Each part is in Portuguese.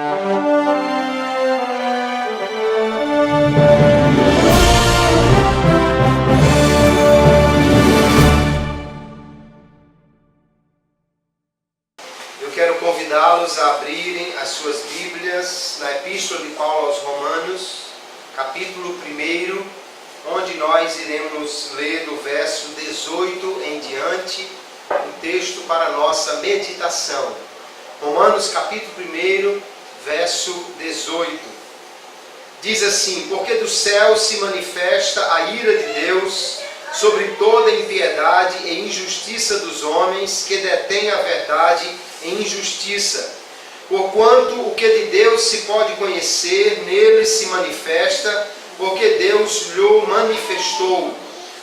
Eu quero convidá-los a abrirem as suas Bíblias na Epístola de Paulo aos Romanos, capítulo 1, onde nós iremos ler do verso 18 em diante, um texto para a nossa meditação. Romanos capítulo 1, verso 18. Diz assim: porque do céu se manifesta a ira de Deus sobre toda impiedade e injustiça dos homens que detêm a verdade em injustiça. Porquanto o que de Deus se pode conhecer, nele se manifesta, porque Deus lhe manifestou.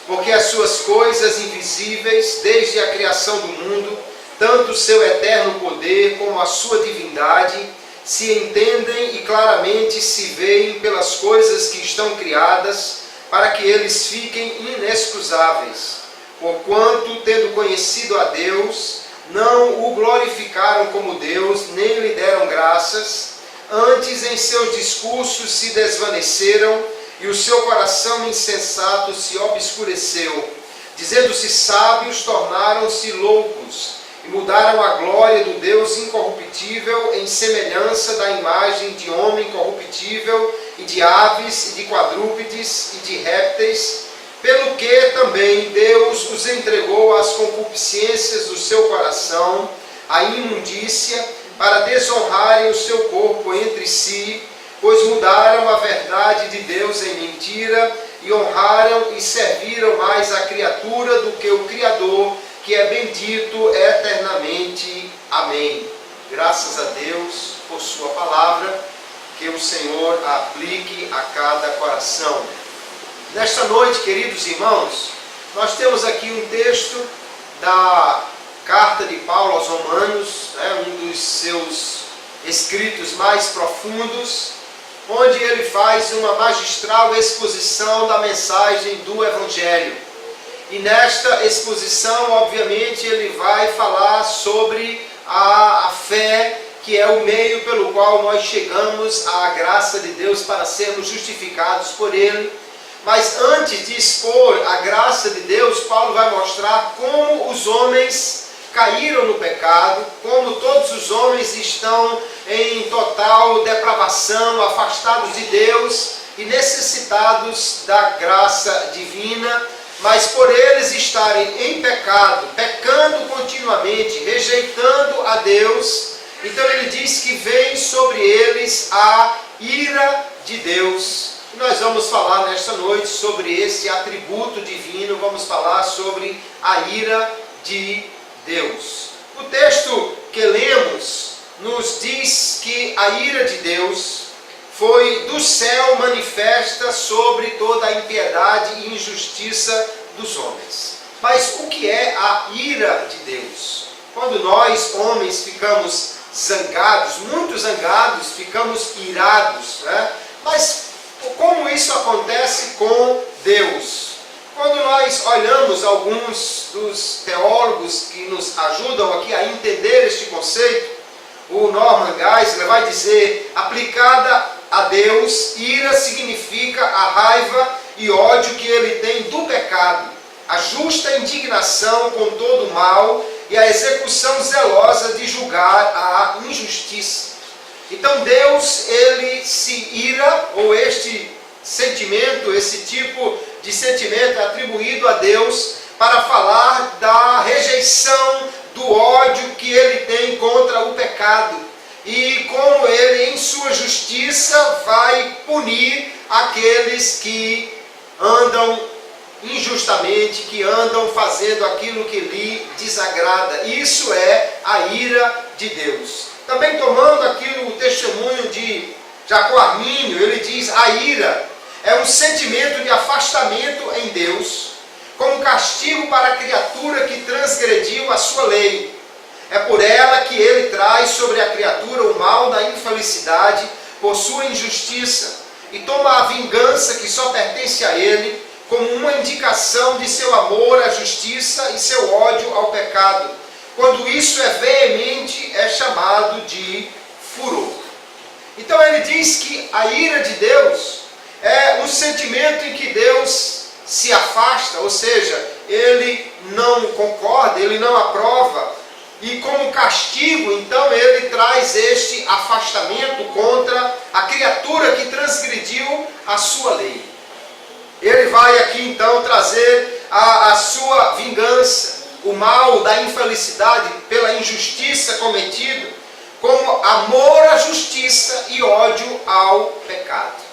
Porque as suas coisas invisíveis, desde a criação do mundo, tanto o seu eterno poder como a sua divindade, se entendem e claramente se veem pelas coisas que estão criadas, para que eles fiquem inexcusáveis. Porquanto, tendo conhecido a Deus, não o glorificaram como Deus, nem lhe deram graças, antes em seus discursos se desvaneceram, e o seu coração insensato se obscureceu. Dizendo-se sábios, tornaram-se loucos, e mudaram a glória do Deus incorruptível em semelhança da imagem de homem corruptível, e de aves, e de quadrúpedes, e de répteis, pelo que também Deus os entregou às concupiscências do seu coração, à imundícia, para desonrarem o seu corpo entre si, pois mudaram a verdade de Deus em mentira, e honraram e serviram mais a criatura do que o Criador, que é bendito eternamente. Amém. Graças a Deus por sua palavra, que o Senhor aplique a cada coração. Nesta noite, queridos irmãos, nós temos aqui um texto da carta de Paulo aos Romanos, um dos seus escritos mais profundos, onde ele faz uma magistral exposição da mensagem do Evangelho. E nesta exposição, obviamente, ele vai falar sobre a fé, que é o meio pelo qual nós chegamos à graça de Deus para sermos justificados por Ele. Mas antes de expor a graça de Deus, Paulo vai mostrar como os homens caíram no pecado, como todos os homens estão em total depravação, afastados de Deus e necessitados da graça divina, mas por eles estarem em pecado, pecando continuamente, rejeitando a Deus, então ele diz que vem sobre eles a ira de Deus. E nós vamos falar nesta noite sobre esse atributo divino, vamos falar sobre a ira de Deus. O texto que lemos nos diz que a ira de Deus foi do céu manifesta sobre toda a impiedade e injustiça dos homens. Mas o que é a ira de Deus? Quando nós, homens, ficamos zangados, muito zangados, ficamos irados, Mas como isso acontece com Deus? Quando nós olhamos alguns dos teólogos que nos ajudam aqui a entender este conceito, o Norman Geisler vai dizer: aplicada a Deus, ira significa a raiva e ódio que ele tem do pecado, a justa indignação com todo o mal e a execução zelosa de julgar a injustiça. Então Deus, ele se ira, ou este sentimento, esse tipo de sentimento é atribuído a Deus para falar da rejeição, do ódio que ele tem contra o pecado. E como ele, em sua justiça, vai punir aqueles que andam injustamente, que andam fazendo aquilo que lhe desagrada. Isso é a ira de Deus. Também tomando aqui o testemunho de Jacó Armínio, ele diz: a ira é um sentimento de afastamento em Deus, como castigo para a criatura que transgrediu a sua lei. É por ela que ele traz sobre a criatura o mal da infelicidade por sua injustiça, e toma a vingança que só pertence a ele, como uma indicação de seu amor à justiça e seu ódio ao pecado. Quando isso é veemente, é chamado de furor. ele diz que a ira de Deus é um sentimento em que Deus se afasta, ou seja, ele não concorda, ele não aprova, e como castigo, então, ele traz este afastamento contra a criatura que transgrediu a sua lei. Ele vai aqui, então, trazer a sua vingança, o mal da infelicidade pela injustiça cometida, como amor à justiça e ódio ao pecado.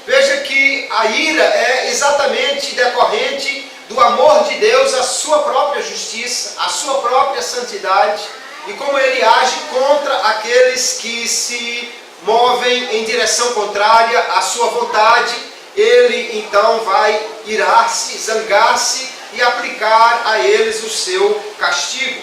Veja que a ira é exatamente decorrente do amor de Deus à sua própria justiça, à sua própria santidade, e como ele age contra aqueles que se movem em direção contrária à sua vontade. Ele então vai irar-se, zangar-se e aplicar a eles o seu castigo.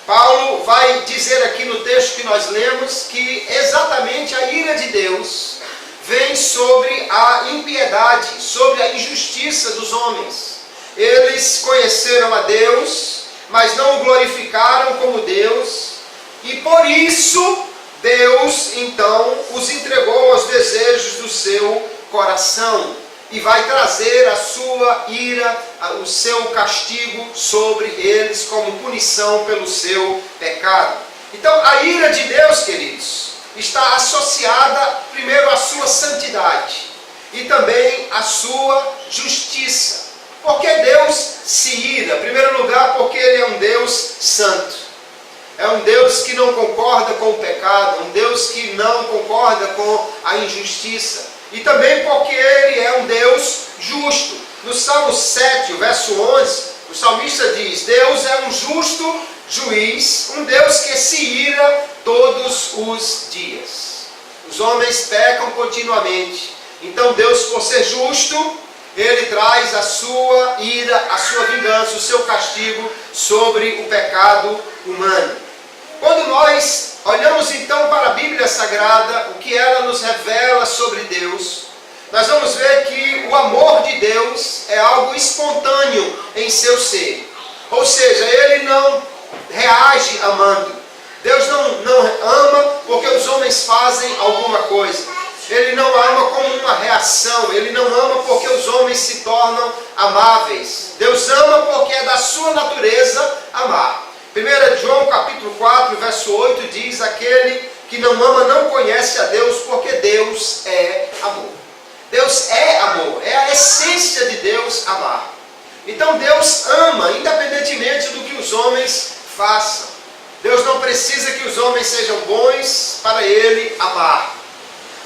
Paulo vai dizer aqui no texto que nós lemos que exatamente a ira de Deus vem sobre a impiedade, sobre a injustiça dos homens. Eles conheceram a Deus, mas não o glorificaram como Deus, e por isso Deus então os entregou aos desejos do seu coração, e vai trazer a sua ira, o seu castigo sobre eles como punição pelo seu pecado. Então a ira de Deus, queridos, está associada primeiro à sua santidade e também à sua justiça. Porque Deus se ira? Em primeiro lugar, porque Ele é um Deus santo. É um Deus que não concorda com o pecado, um Deus que não concorda com a injustiça. E também porque Ele é um Deus justo. No Salmo 7, o verso 11, o salmista diz: Deus é um justo juiz, um Deus que se ira todos os dias. Os homens pecam continuamente. Então Deus, por ser justo, Ele traz a sua ira, a sua vingança, o seu castigo sobre o pecado humano. Quando nós olhamos então para a Bíblia Sagrada, o que ela nos revela sobre Deus, nós vamos ver que o amor de Deus é algo espontâneo em seu ser. Ou seja, Ele não reage amando. Deus não ama porque os homens fazem alguma coisa. Ele não ama como uma reação. Ele não ama porque os homens se tornam amáveis. Deus ama porque é da sua natureza amar. 1 João capítulo 4, verso 8 diz: aquele que não ama não conhece a Deus, porque Deus é amor. Deus é amor, é a essência de Deus amar. Então Deus ama, independentemente do que os homens façam. Deus não precisa que os homens sejam bons para Ele amar.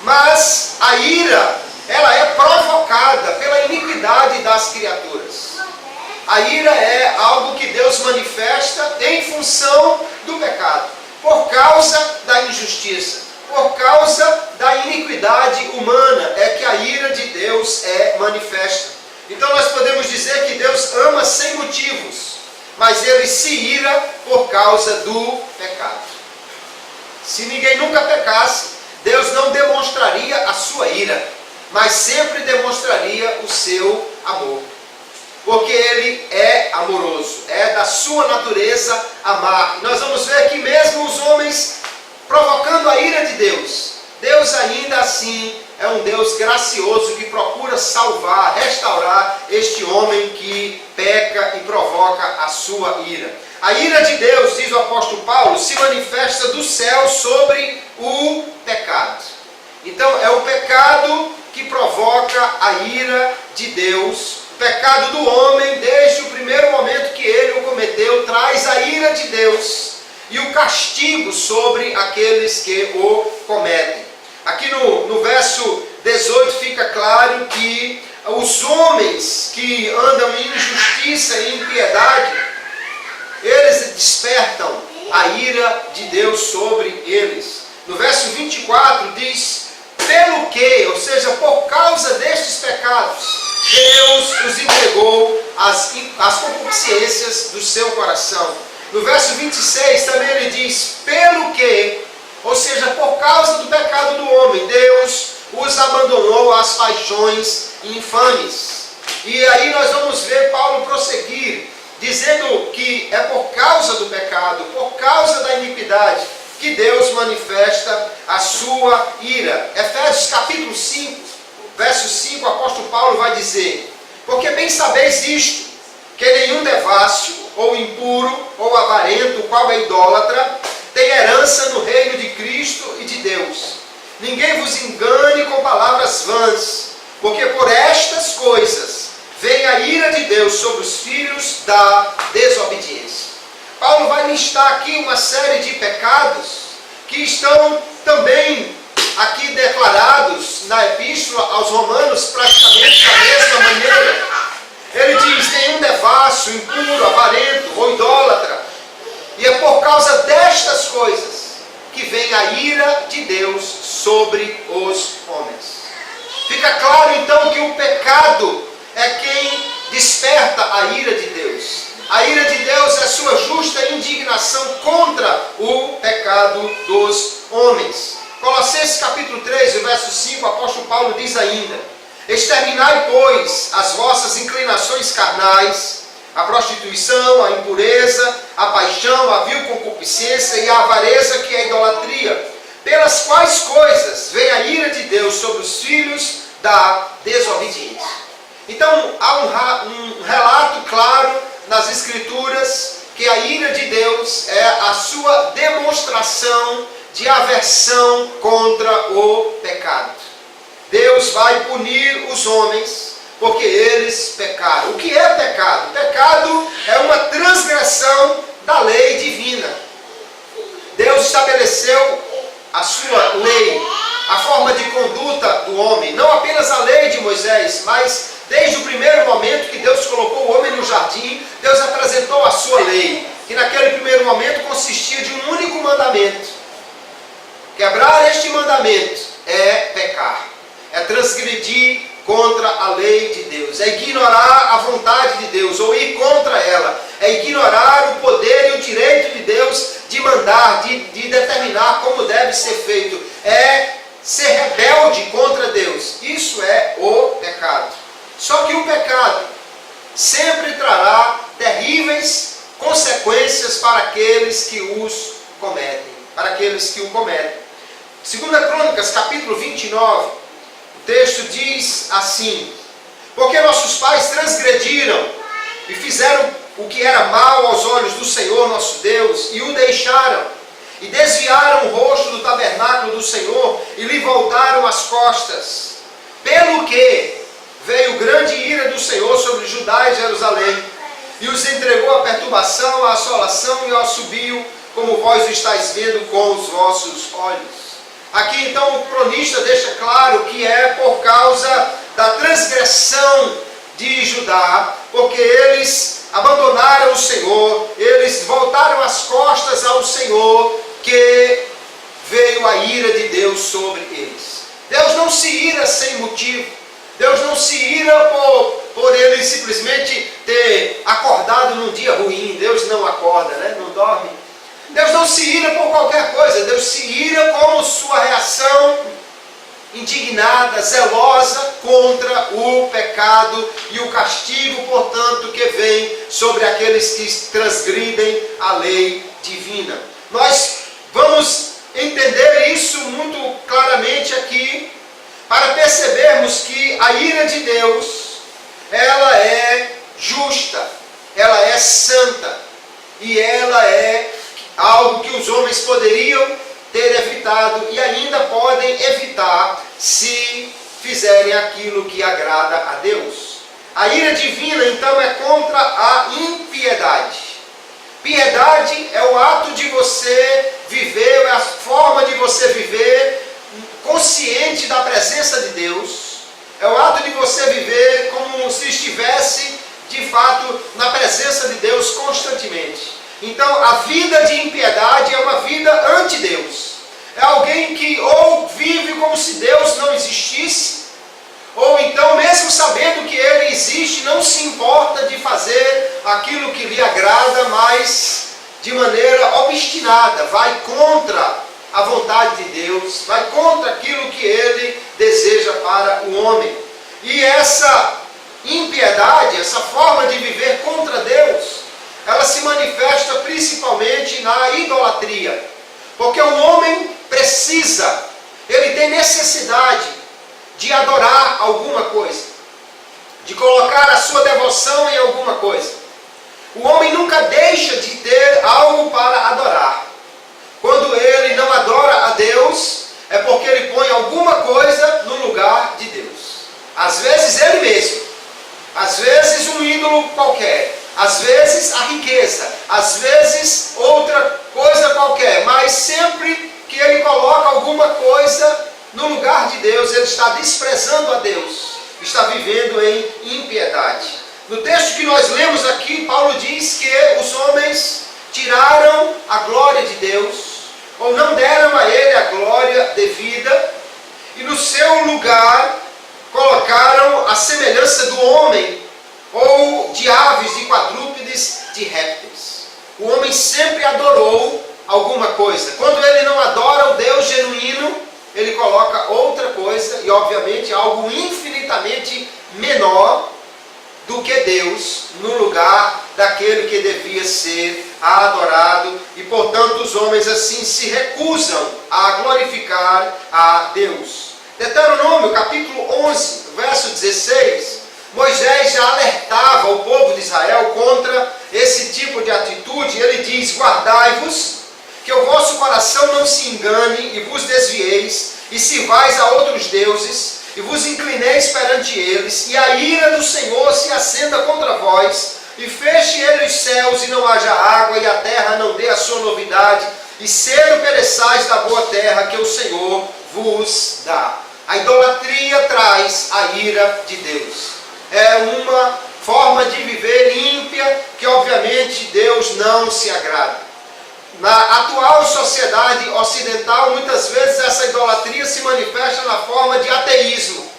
Mas a ira, ela é provocada pela iniquidade das criaturas. A ira é algo que Deus manifesta em função do pecado, por causa da injustiça, por causa da iniquidade humana, é que a ira de Deus é manifesta. Então nós podemos dizer que Deus ama sem motivos, mas Ele se ira por causa do pecado. Se ninguém nunca pecasse, Deus não demonstraria a sua ira, mas sempre demonstraria o seu amor. Porque Ele é amoroso, é da sua natureza amar. Nós vamos ver que mesmo os homens provocando a ira de Deus, Deus ainda assim é um Deus gracioso que procura salvar, restaurar este homem que peca e provoca a sua ira. A ira de Deus, diz o apóstolo Paulo, se manifesta do céu sobre o pecado. Então é o pecado que provoca a ira de Deus. O pecado do homem, desde o primeiro momento que ele o cometeu, traz a ira de Deus e o castigo sobre aqueles que o cometem. Aqui no verso 18 fica claro que os homens que andam em injustiça e impiedade, eles despertam a ira de Deus sobre eles. No verso 24 diz: pelo que, ou seja, por causa destes pecados, Deus os entregou às concupiscências do seu coração. No verso 26 também ele diz: pelo que, ou seja, por causa do pecado do homem, Deus os abandonou às paixões infames. E aí nós vamos ver Paulo prosseguir, dizendo que é por causa do pecado, por causa da iniquidade, que Deus manifesta a sua ira. Efésios capítulo 5, verso 5, o apóstolo Paulo vai dizer: porque bem sabeis isto, que nenhum devasso, ou impuro, ou avarento, o qual é idólatra, tem herança no reino de Cristo e de Deus. Ninguém vos engane com palavras vãs, porque por estas coisas vem a ira de Deus sobre os filhos da desobediência. Paulo vai listar aqui uma série de pecados que estão também aqui declarados na epístola aos Romanos praticamente da mesma maneira. Ele diz: nenhum devasso, impuro, avarento ou idólatra. E é por causa destas coisas que vem a ira de Deus sobre os homens. Fica claro então que o pecado é quem desperta a ira de Deus. A ira de Deus é a sua justa indignação contra o pecado dos homens. Colossenses capítulo 3, o verso 5, o apóstolo Paulo diz ainda: exterminai, pois, as vossas inclinações carnais, a prostituição, a impureza, a paixão, a vil concupiscência e a avareza, que é a idolatria, pelas quais coisas vem a ira de Deus sobre os filhos da desobediência. Então, há um relato claro nas Escrituras que a ira de Deus é a sua demonstração de aversão contra o pecado. Deus vai punir os homens porque eles pecaram. O que é pecado? Pecado é uma transgressão da lei divina. Deus estabeleceu a sua lei, a forma de conduta do homem, não apenas a lei de Moisés, mas desde o primeiro momento que Deus colocou o homem no jardim, Deus apresentou a sua lei, que naquele primeiro momento consistia de um único mandamento. Quebrar este mandamento é pecar, é transgredir contra a lei de Deus, é ignorar a vontade de Deus, ou ir contra ela, é ignorar o poder e o direito de Deus de mandar, de determinar como deve ser feito, é ser rebelde contra Deus. Isso é o pecado. Só que o pecado sempre trará terríveis consequências para aqueles que os cometem, para aqueles que o cometem. 2 Crônicas, capítulo 29, o texto diz assim: porque nossos pais transgrediram e fizeram o que era mal aos olhos do Senhor nosso Deus, e o deixaram, e desviaram o rosto do tabernáculo do Senhor, e lhe voltaram as costas, pelo que veio grande ira do Senhor sobre Judá e Jerusalém, e os entregou à perturbação, à assolação e ao assobio, como vós o estáis vendo com os vossos olhos. Aqui então o cronista deixa claro que é por causa da transgressão de Judá, porque eles abandonaram o Senhor, eles voltaram as costas ao Senhor, que veio a ira de Deus sobre eles. Deus não se ira sem motivo. Deus não se ira por ele simplesmente ter acordado num dia ruim. Deus não acorda, né? Não dorme. Deus não se ira por qualquer coisa. Deus se ira como sua reação indignada, zelosa contra o pecado e o castigo, portanto, que vem sobre aqueles que transgridem a lei divina. Nós vamos entender isso muito claramente aqui, para percebermos que a ira de Deus, ela é justa, ela é santa, e ela é algo que os homens poderiam ter evitado e ainda podem evitar se fizerem aquilo que agrada a Deus. A ira divina, então, é contra a impiedade. Piedade é o ato de você viver, é a forma de você viver consciente da presença de Deus, é o ato de você viver como se estivesse, de fato, na presença de Deus constantemente. Então, a vida de impiedade é uma vida anti-Deus. É alguém que ou vive como se Deus não existisse, ou então, mesmo sabendo que Ele existe, não se importa de fazer aquilo que lhe agrada, mas de maneira obstinada, vai contra a vontade de Deus, vai contra aquilo que Ele deseja para o homem. E essa impiedade, essa forma de viver contra Deus, ela se manifesta principalmente na idolatria. Porque o homem precisa, ele tem necessidade de adorar alguma coisa, de colocar a sua devoção em alguma coisa. O homem nunca deixa de ter algo para adorar. Quando ele não adora a Deus, é porque ele põe alguma coisa no lugar de Deus. Às vezes ele mesmo, às vezes um ídolo qualquer, às vezes a riqueza, às vezes outra coisa qualquer, mas sempre que ele coloca alguma coisa no lugar de Deus, ele está desprezando a Deus, está vivendo em impiedade. No texto que nós lemos aqui, Paulo diz que os homens tiraram a glória de Deus, ou não deram a ele a glória devida, e no seu lugar colocaram a semelhança do homem, ou de aves, de quadrúpedes, de répteis. O homem sempre adorou alguma coisa. Quando ele não adora o Deus genuíno, ele coloca outra coisa, e obviamente algo infinitamente menor do que Deus, no lugar daquele que devia ser adorado, e portanto os homens assim se recusam a glorificar a Deus. Deuteronômio capítulo 11, verso 16, Moisés já alertava o povo de Israel contra esse tipo de atitude. Ele diz: guardai-vos, que o vosso coração não se engane e vos desvieis, e sirvais a outros deuses, e vos inclineis perante eles, e a ira do Senhor se acenda contra vós, e feche ele os céus e não haja água, e a terra não dê a sua novidade, e cedo pereçais da boa terra que o Senhor vos dá. A idolatria traz a ira de Deus. É uma forma de viver ímpia que obviamente Deus não se agrada. Na atual sociedade ocidental, muitas vezes essa idolatria se manifesta na forma de ateísmo.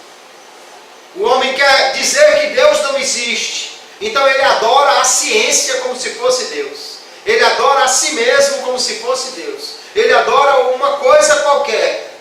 O homem quer dizer que Deus não existe, então ele adora a ciência como se fosse Deus. Ele adora a si mesmo como se fosse Deus. Ele adora uma coisa qualquer,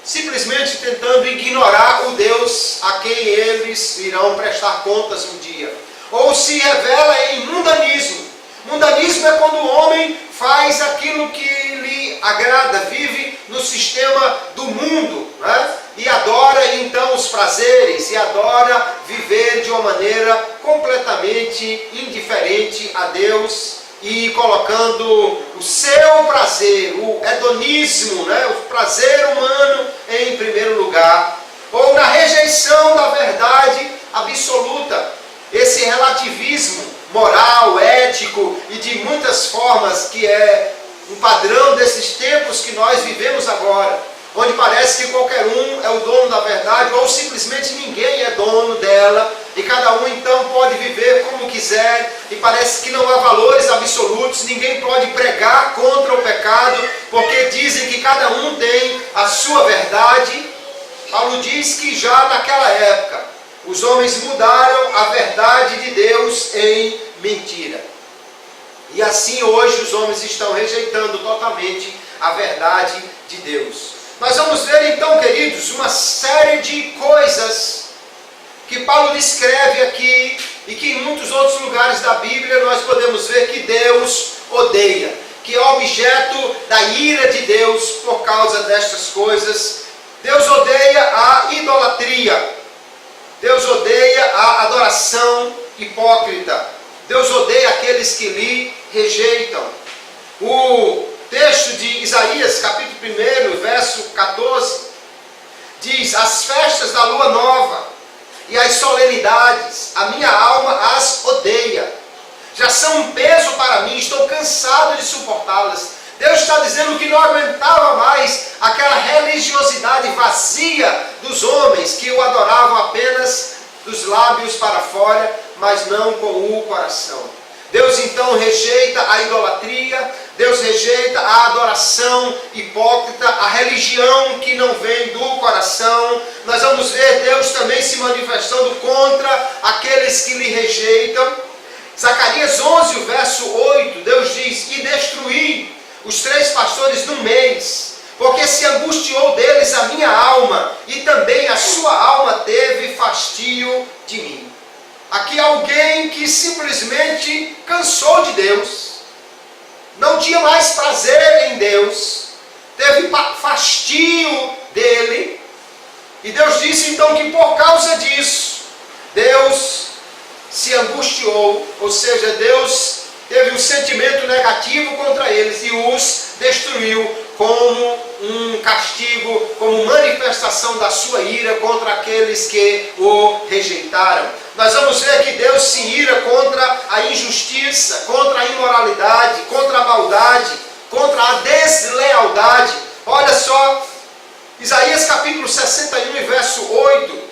simplesmente tentando ignorar o Deus a quem eles irão prestar contas um dia. Ou se revela em mundanismo. Mundanismo é quando o homem faz aquilo que lhe agrada, vive no sistema do mundo, né? E adora então os prazeres, e adora viver de uma maneira completamente indiferente a Deus, e colocando o seu prazer, o hedonismo, né? O prazer humano em primeiro lugar, ou na rejeição da verdade absoluta, esse relativismo moral, ético e de muitas formas que é um padrão desses tempos que nós vivemos agora, onde parece que qualquer um é o dono da verdade, ou simplesmente ninguém é dono dela, e cada um então pode viver como quiser, e parece que não há valores absolutos, ninguém pode pregar contra o pecado, porque dizem que cada um tem a sua verdade. Paulo diz que já naquela época os homens mudaram a verdade de Deus em mentira. E assim hoje os homens estão rejeitando totalmente a verdade de Deus. Nós vamos ver então, queridos, uma série de coisas que Paulo descreve aqui, e que em muitos outros lugares da Bíblia nós podemos ver que Deus odeia, que é objeto da ira de Deus por causa destas coisas. Deus odeia a idolatria. Deus odeia a adoração hipócrita. Deus odeia aqueles que lhe rejeitam. O texto de Isaías, capítulo 1, verso 14, diz: as festas da lua nova e as solenidades, a minha alma as odeia. Já são um peso para mim, estou cansado de suportá-las. Deus está dizendo que não aguentava mais aquela religiosidade vazia dos homens, que o adoravam apenas dos lábios para fora, mas não com o coração. Deus então rejeita a idolatria, Deus rejeita a adoração hipócrita, a religião que não vem do coração. Nós vamos ver Deus também se manifestando contra aqueles que lhe rejeitam. Zacarias 11, o verso 8, Deus diz: e destruí os 3 pastores no mês, porque se angustiou deles a minha alma, e também a sua alma teve fastio de mim. Aqui alguém que simplesmente cansou de Deus, não tinha mais prazer em Deus, teve fastio dele, e Deus disse então que por causa disso, Deus se angustiou, ou seja, Deus teve um sentimento negativo contra eles e os destruiu como um castigo, como manifestação da sua ira contra aqueles que o rejeitaram. Nós vamos ver que Deus se ira contra a injustiça, contra a imoralidade, contra a maldade, contra a deslealdade. Olha só, Isaías capítulo 61 e verso 8,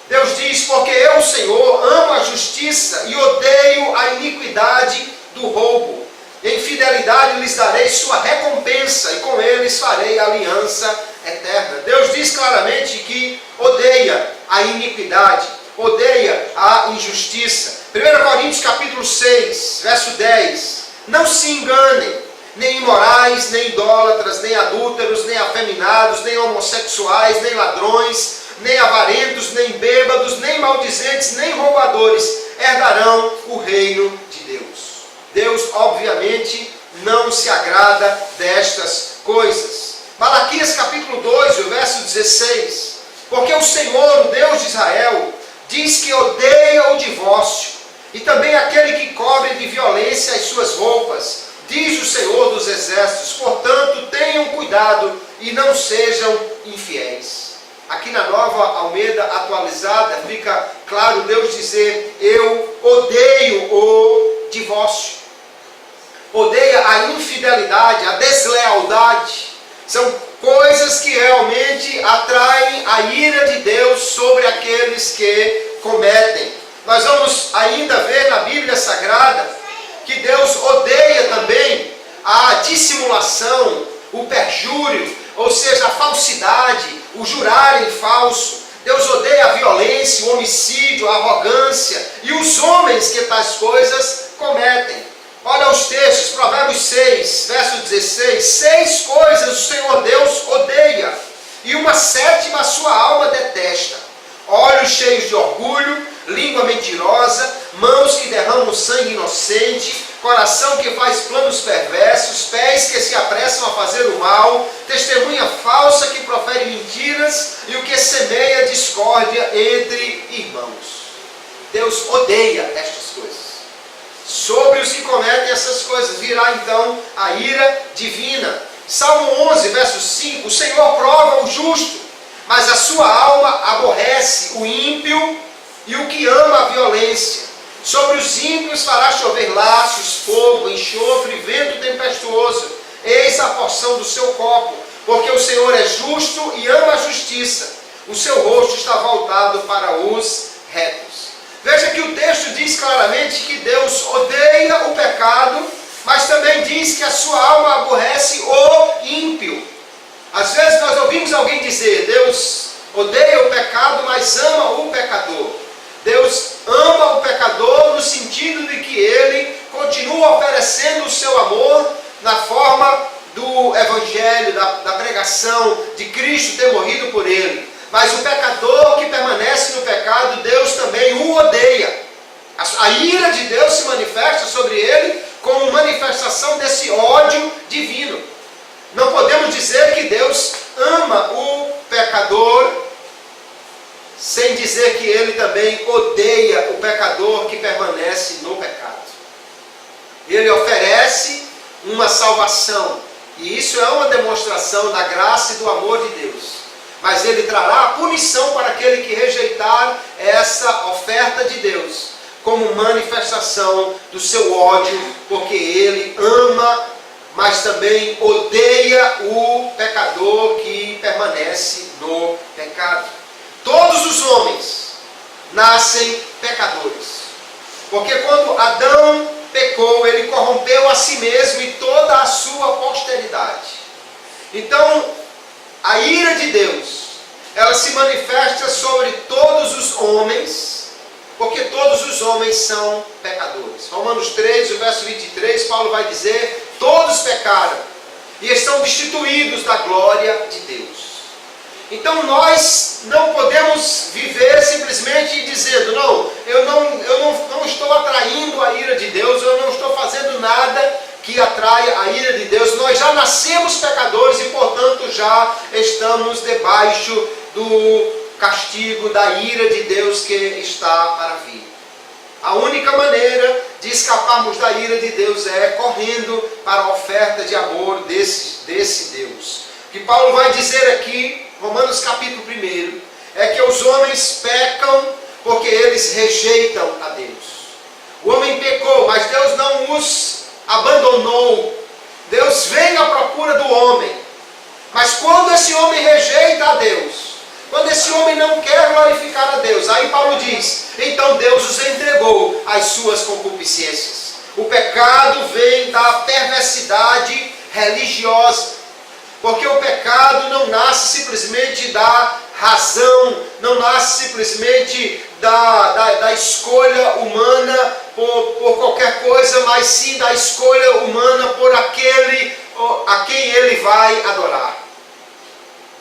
Deus diz: porque eu, Senhor, amo a justiça e odeio a iniquidade do roubo. Em fidelidade lhes darei sua recompensa e com eles farei aliança eterna. Deus diz claramente que odeia a iniquidade, odeia a injustiça. 1 Coríntios capítulo 6, verso 10. Não se enganem, nem imorais, nem idólatras, nem adúlteros, nem afeminados, nem homossexuais, nem ladrões, nem avarentos, nem bêbados, nem maldizentes, nem roubadores herdarão o reino de Deus. Deus, obviamente, não se agrada destas coisas. Malaquias capítulo 2, o verso 16. Porque o Senhor, o Deus de Israel, diz que odeia o divórcio, e também aquele que cobre de violência as suas roupas, diz o Senhor dos exércitos. Portanto, tenham cuidado e não sejam infiéis. Aqui na Nova Almeida atualizada fica claro Deus dizer: eu odeio o divórcio, odeia a infidelidade, a deslealdade. São coisas que realmente atraem a ira de Deus sobre aqueles que cometem. Nós vamos ainda ver na Bíblia Sagrada que Deus odeia também a dissimulação, o perjúrio, ou seja, a falsidade, o jurar em falso. Deus odeia a violência, o homicídio, a arrogância e os homens que tais coisas cometem. Olha os textos, Provérbios 6, verso 16. 6 coisas o Senhor Deus odeia, e uma sétima a sua alma detesta: olhos cheios de orgulho, língua mentirosa, mãos que derramam sangue inocente, coração que faz planos perversos, pés que se apressam a fazer o mal, testemunha falsa que profere mentiras e o que semeia discórdia entre irmãos. Deus odeia estas coisas. Sobre os que cometem essas coisas virá então a ira divina. Salmo 11, verso 5: o Senhor prova o justo, mas a sua alma aborrece o ímpio e o que ama a violência. Sobre os ímpios fará chover laços, fogo, enxofre, vento tempestuoso. Eis a porção do seu copo, porque o Senhor é justo e ama a justiça. O seu rosto está voltado para os retos. Veja que o texto diz claramente que Deus odeia o pecado, mas também diz que a sua alma aborrece o ímpio. Às vezes nós ouvimos alguém dizer: Deus odeia o pecado, mas ama o pecador. Deus ama o pecador no sentido de que ele continua oferecendo o seu amor na forma do evangelho, da pregação de Cristo ter morrido por ele. Mas o pecador que permanece no pecado, Deus também o odeia. A ira de Deus se manifesta sobre ele como manifestação desse ódio divino. Não podemos dizer que Deus ama o pecador sem dizer que ele também odeia o pecador que permanece no pecado. Ele oferece uma salvação, e isso é uma demonstração da graça e do amor de Deus. Mas ele trará a punição para aquele que rejeitar essa oferta de Deus, como manifestação do seu ódio, porque ele ama, mas também odeia o pecador que permanece no pecado. Todos os homens nascem pecadores, porque quando Adão pecou, ele corrompeu a si mesmo e toda a sua posteridade. Então, a ira de Deus, ela se manifesta sobre todos os homens, porque todos os homens são pecadores. Romanos 3, o verso 23, Paulo vai dizer: todos pecaram e estão destituídos da glória de Deus. Então nós não podemos viver simplesmente dizendo: não, eu não estou atraindo a ira de Deus, eu não estou fazendo nada que atraia a ira de Deus. Nós já nascemos pecadores e, portanto, já estamos debaixo do castigo da ira de Deus que está para vir. A única maneira de escaparmos da ira de Deus é correndo para a oferta de amor desse Deus. O que Paulo vai dizer aqui, Romanos capítulo 1, é que os homens pecam porque eles rejeitam a Deus. O homem pecou, mas Deus não os abandonou. Deus vem à procura do homem. Mas quando esse homem rejeita a Deus, quando esse homem não quer glorificar a Deus, aí Paulo diz, então Deus os entregou às suas concupiscências. O pecado vem da perversidade religiosa. Porque o pecado não nasce simplesmente da razão, não nasce simplesmente da escolha humana por qualquer coisa, mas sim da escolha humana por aquele a quem ele vai adorar.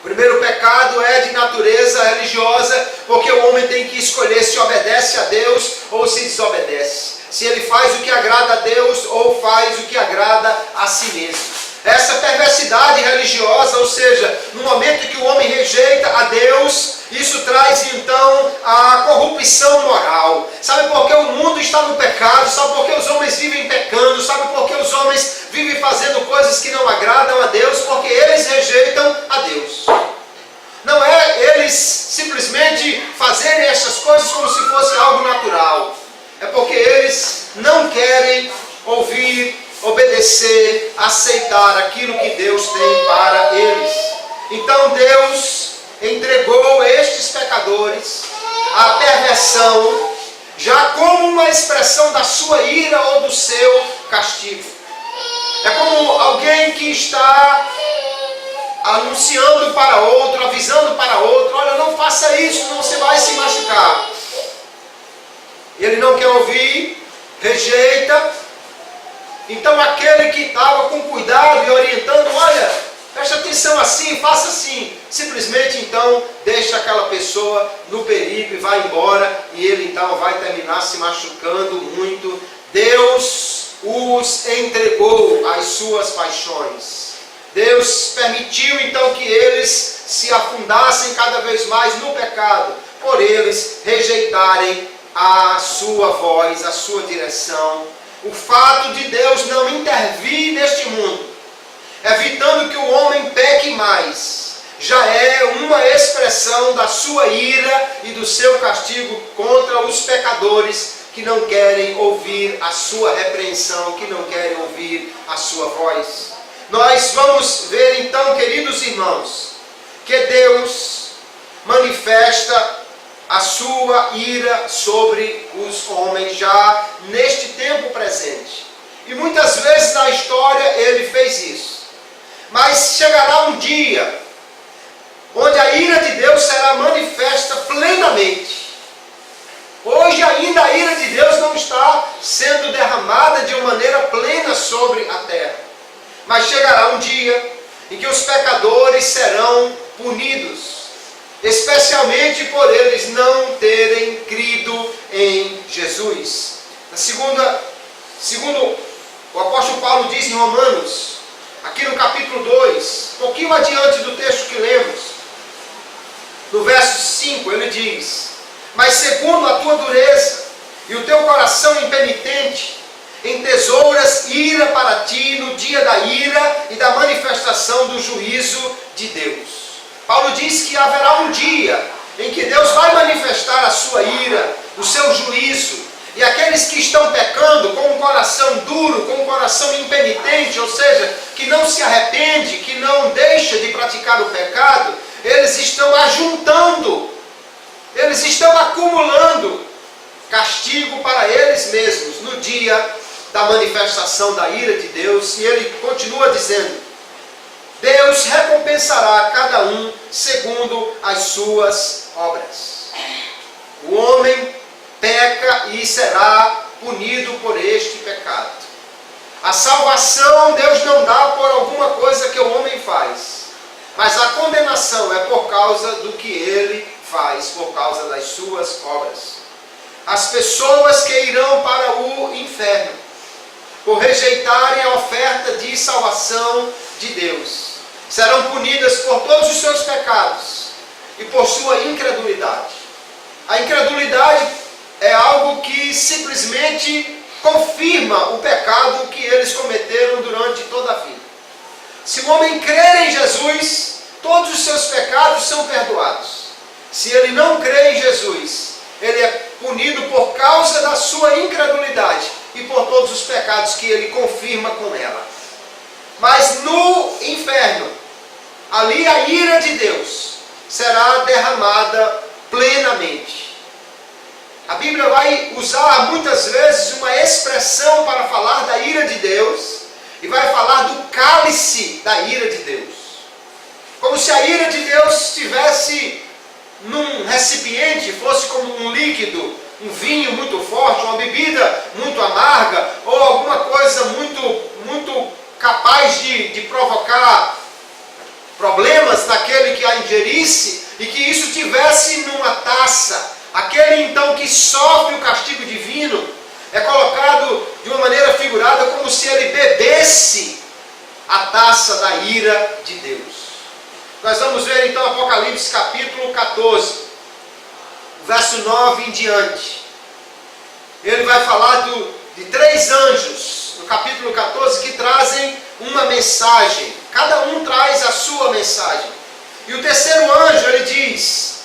O primeiro pecado é de natureza religiosa, porque o homem tem que escolher se obedece a Deus ou se desobedece. Se ele faz o que agrada a Deus ou faz o que agrada a si mesmo. Essa perversidade religiosa, ou seja, no momento que o homem rejeita a Deus, isso traz então a corrupção moral. Sabe por que o mundo está no pecado? Sabe por que os homens vivem pecando? Sabe por que os homens vivem fazendo coisas que não agradam a Deus? Porque eles rejeitam a Deus. Não é eles simplesmente fazerem essas coisas como se fosse algo natural. É porque eles não querem ouvir, obedecer, aceitar aquilo que Deus tem para eles. Então Deus entregou estes pecadores à perversão, já como uma expressão da sua ira ou do seu castigo. É como alguém que está anunciando para outro, avisando para outro, olha, não faça isso, senão você vai se machucar. Ele não quer ouvir, rejeita. Então aquele que estava com cuidado e orientando, olha, preste atenção assim, faça assim, simplesmente então deixa aquela pessoa no perigo e vai embora, e ele então vai terminar se machucando muito. Deus os entregou às suas paixões. Deus permitiu então que eles se afundassem cada vez mais no pecado, por eles rejeitarem a sua voz, a sua direção. O fato de Deus não intervir neste mundo, evitando que o homem peque mais, já é uma expressão da sua ira e do seu castigo contra os pecadores que não querem ouvir a sua repreensão, que não querem ouvir a sua voz. Nós vamos ver então, queridos irmãos, que Deus manifesta a sua ira sobre os homens já neste tempo presente. E muitas vezes na história ele fez isso. Mas chegará um dia onde a ira de Deus será manifesta plenamente. Hoje ainda a ira de Deus não está sendo derramada de uma maneira plena sobre a terra. Mas chegará um dia em que os pecadores serão punidos, especialmente por eles não terem crido em Jesus. Segundo o apóstolo Paulo diz em Romanos, aqui no capítulo 2, um pouquinho adiante do texto que lemos, no verso 5, ele diz: mas segundo a tua dureza e o teu coração impenitente, entesouras ira para ti no dia da ira e da manifestação do juízo de Deus. Paulo diz que haverá um dia em que Deus vai manifestar a sua ira, o seu juízo, e aqueles que estão pecando com um coração duro, com um coração impenitente, ou seja, que não se arrepende, que não deixa de praticar o pecado, eles estão ajuntando, eles estão acumulando castigo para eles mesmos no dia da manifestação da ira de Deus. E ele continua dizendo: Deus recompensará cada um segundo as suas obras. O homem peca e será punido por este pecado. A salvação Deus não dá por alguma coisa que o homem faz, mas a condenação é por causa do que ele faz, por causa das suas obras. As pessoas que irão para o inferno por rejeitarem a oferta de salvação de Deus. Serão punidas por todos os seus pecados e por sua incredulidade. A incredulidade é algo que simplesmente confirma o pecado que eles cometeram durante toda a vida. Se o homem crer em Jesus, todos os seus pecados são perdoados. Se ele não crê em Jesus, ele é punido por causa da sua incredulidade e por todos os pecados que ele confirma com ela. Mas no inferno, ali a ira de Deus será derramada plenamente. A Bíblia vai usar muitas vezes uma expressão para falar da ira de Deus e vai falar do cálice da ira de Deus. Como se a ira de Deus estivesse num recipiente, fosse como um líquido, um vinho muito forte, uma bebida muito amarga, ou alguma coisa muito capaz de provocar problemas naquele que a ingerisse, e que isso tivesse numa taça. Aquele então que sofre o castigo divino é colocado de uma maneira figurada como se ele bebesse a taça da ira de Deus. Nós vamos ver então Apocalipse capítulo 14, verso 9 em diante. Ele vai falar de 3 anjos, no capítulo 14, que trazem uma mensagem. Cada um traz a sua mensagem. E o terceiro anjo, ele diz: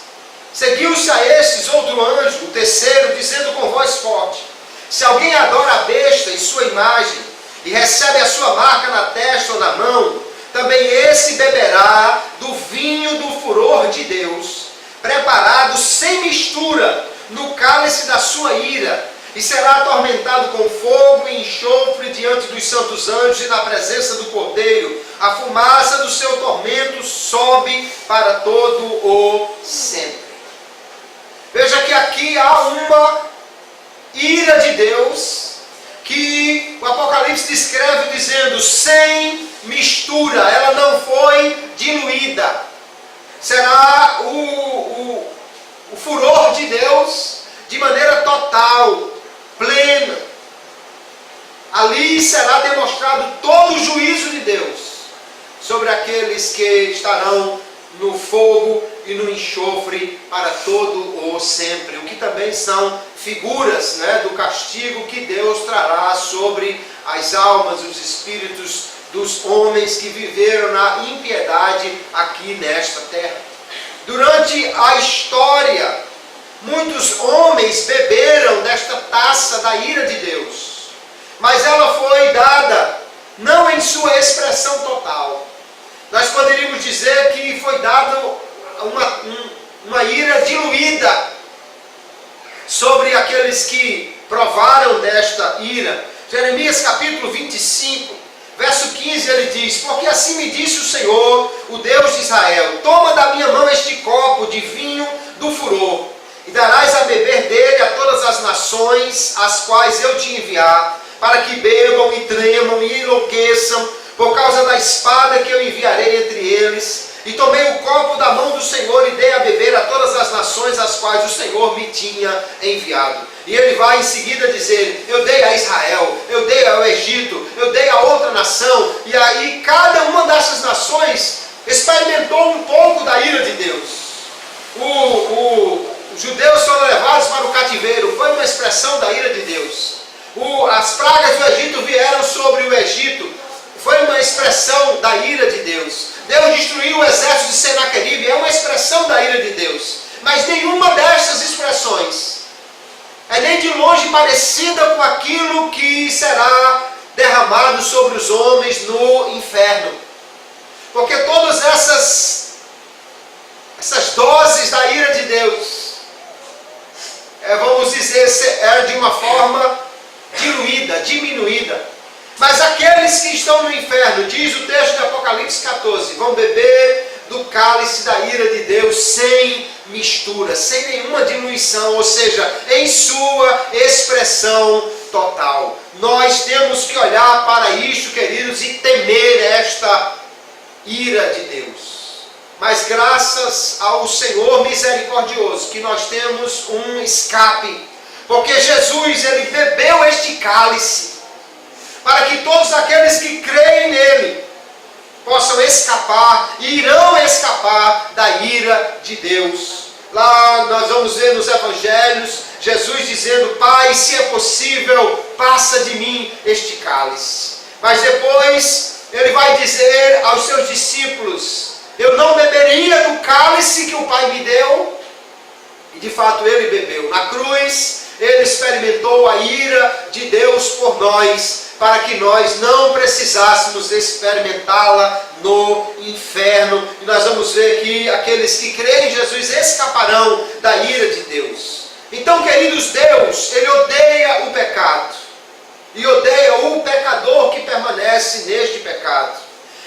seguiu-se a estes outro anjo, o terceiro, dizendo com voz forte: se alguém adora a besta e sua imagem, e recebe a sua marca na testa ou na mão, também esse beberá do vinho do furor de Deus, preparado sem mistura no cálice da sua ira, e será atormentado com fogo e enxofre diante dos santos anjos e na presença do Cordeiro. A fumaça do seu tormento sobe para todo o sempre. Veja que aqui há uma ira de Deus que o Apocalipse descreve dizendo sem mistura, ela não foi diluída. Será o furor de Deus de maneira total, plena. Ali será demonstrado todo o juízo de Deus sobre aqueles que estarão no fogo e no enxofre para todo o sempre, o que também são figuras, do castigo que Deus trará sobre as almas, os espíritos dos homens que viveram na impiedade aqui nesta terra. Durante a história, muitos homens beberam desta taça da ira de Deus, mas ela foi dada não em sua expressão total. Nós poderíamos dizer que foi dada uma ira diluída sobre aqueles que provaram desta ira. Jeremias capítulo 25, verso 15, ele diz: porque assim me disse o Senhor, o Deus de Israel: toma da minha mão este copo de vinho do furor, e darás a beber dele a todas as nações as quais eu te enviar, para que bebam e tremam e enlouqueçam por causa da espada que eu enviarei entre eles. E tomei o copo da mão do Senhor e dei a beber a todas as nações as quais o Senhor me tinha enviado. E ele vai em seguida dizer: eu dei a Israel, eu dei ao Egito, eu dei a outra nação. E aí cada uma dessas nações experimentou um pouco da ira de Deus. Os judeus foram levados para o cativeiro, foi uma expressão da ira de Deus. As pragas do Egito vieram sobre o Egito, foi uma expressão da ira de Deus. Deus destruiu o exército de Senaqueribe, é uma expressão da ira de Deus. Mas nenhuma dessas expressões é nem de longe parecida com aquilo que será derramado sobre os homens no inferno. Porque todas essas doses da ira de Deus, vamos dizer, eram de uma forma diluída, diminuída. Mas aqueles que estão no inferno, diz o texto de Apocalipse 14, vão beber do cálice da ira de Deus sem mistura, sem nenhuma diminuição, ou seja, em sua expressão total. Nós temos que olhar para isto, queridos, e temer esta ira de Deus. Mas graças ao Senhor misericordioso, que nós temos um escape, porque Jesus, ele bebeu este cálice. para que todos aqueles que creem nele possam escapar e irão escapar da ira de Deus. Lá nós vamos ver nos evangelhos Jesus dizendo: Pai, se é possível, passa de mim este cálice. Mas depois ele vai dizer aos seus discípulos: eu não beberia do cálice que o Pai me deu. E de fato ele bebeu. Na cruz ele experimentou a ira de Deus por nós, para que nós não precisássemos experimentá-la no inferno. E nós vamos ver que aqueles que creem em Jesus escaparão da ira de Deus. Então, queridos, Deus, Ele odeia o pecado. E odeia o pecador que permanece neste pecado.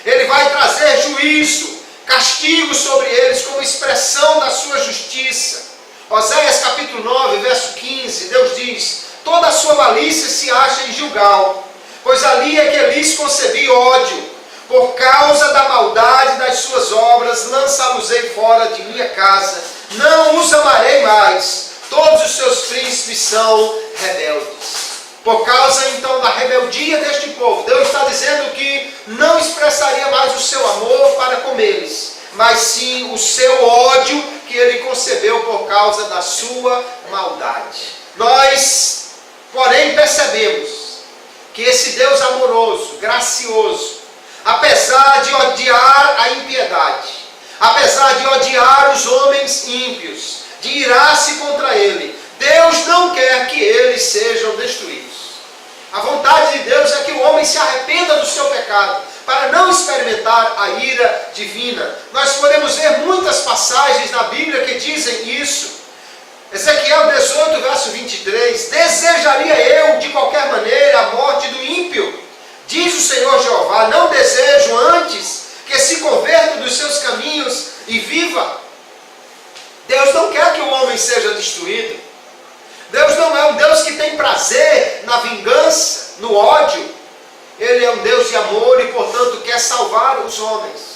Ele vai trazer juízo, castigo sobre eles como expressão da sua justiça. Oséias capítulo 9, verso 15, Deus diz: toda a sua malícia se acha em Gilgal, pois ali é que lhes concebi ódio. Por causa da maldade das suas obras, lançá-los-ei fora de minha casa. Não os amarei mais. Todos os seus príncipes são rebeldes. Por causa então da rebeldia deste povo, Deus está dizendo que não expressaria mais o seu amor para com eles, mas sim o seu ódio que ele concebeu por causa da sua maldade. Nós, porém, percebemos que esse Deus amoroso, gracioso, apesar de odiar a impiedade, apesar de odiar os homens ímpios, de irar-se contra ele, Deus não quer que eles sejam destruídos. A vontade de Deus é que o homem se arrependa do seu pecado, para não experimentar a ira divina. Nós podemos ver muitas passagens na Bíblia que dizem isso. Ezequiel 18, verso 23, desejaria eu de qualquer maneira a morte do ímpio? Diz o Senhor Jeová, não desejo antes que se converta dos seus caminhos e viva. Deus não quer que o homem seja destruído. Deus não é um Deus que tem prazer na vingança, no ódio. Ele é um Deus de amor e, portanto, quer salvar os homens.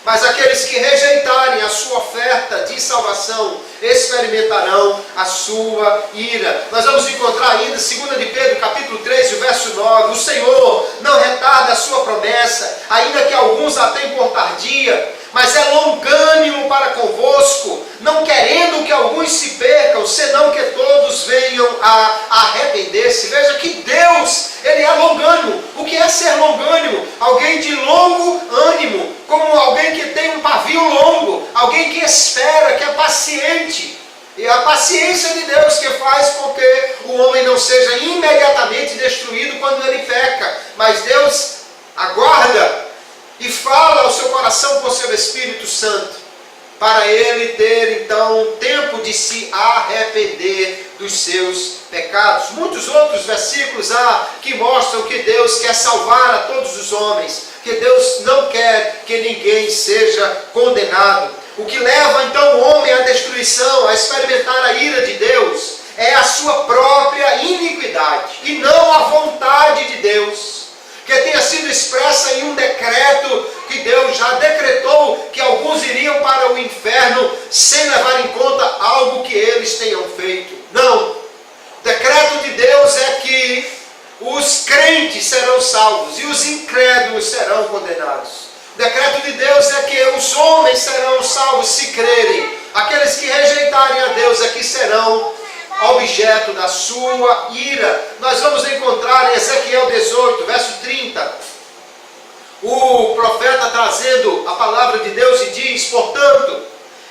Mas aqueles que rejeitarem a sua oferta de salvação experimentarão a sua ira. Nós vamos encontrar ainda 2 de Pedro, capítulo 3, o verso 9. O Senhor não retarda a sua promessa, ainda que alguns a tenham por tardia, mas é longânimo para convosco, não querendo que alguns se percam, senão que todos venham a arrepender-se. Veja que Deus, Ele é longânimo. O que é ser longânimo? Alguém de longo ânimo, como alguém que tem um pavio longo, alguém que espera, que é paciente. E a paciência de Deus que faz com que o homem não seja imediatamente destruído quando ele peca, mas Deus aguarda e fala ao seu coração por seu Espírito Santo, para ele ter então tempo de se arrepender dos seus pecados. Muitos outros versículos há que mostram que Deus quer salvar a todos os homens, que Deus não quer que ninguém seja condenado. O que leva então o homem à destruição, a experimentar a ira de Deus, é a sua própria iniquidade, e não a vontade de Deus, que tenha sido expressa em um decreto que Deus já decretou que alguns iriam para o inferno sem levar em conta algo que eles tenham feito. Não. O decreto de Deus é que os crentes serão salvos e os incrédulos serão condenados. O decreto de Deus é que os homens serão salvos se crerem. Aqueles que rejeitarem a Deus é que serão objeto da sua ira. Nós vamos encontrar em Ezequiel 18, verso 30, o profeta trazendo a palavra de Deus e diz: portanto,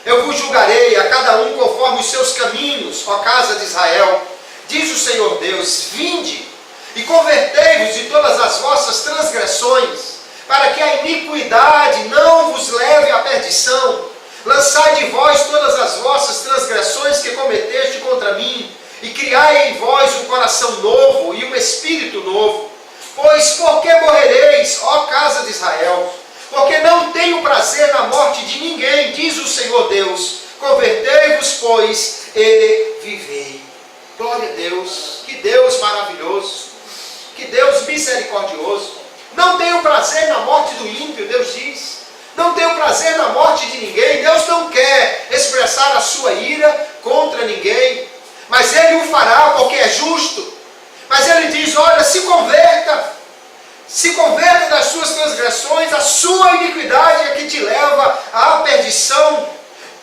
eu vos julgarei a cada um conforme os seus caminhos, ó casa de Israel. Diz o Senhor Deus: vinde e convertei-vos de todas as vossas transgressões, para que a iniquidade não vos leve à perdição. Lançai de vós todas as vossas transgressões que cometeste contra mim, e criai em vós um coração novo e um espírito novo. Pois por que morrereis, ó casa de Israel? Porque não tenho prazer na morte de ninguém, diz o Senhor Deus. Convertei-vos, pois, e vivei. Glória a Deus, que Deus maravilhoso, que Deus misericordioso. Não tenho prazer na morte do ímpio, Deus diz. Não tenho prazer na morte de ninguém. Deus não quer expressar a sua ira contra ninguém, mas Ele o fará porque é justo. Mas Ele diz: olha, se converta, Se converta das suas transgressões, a sua iniquidade é que te leva à perdição.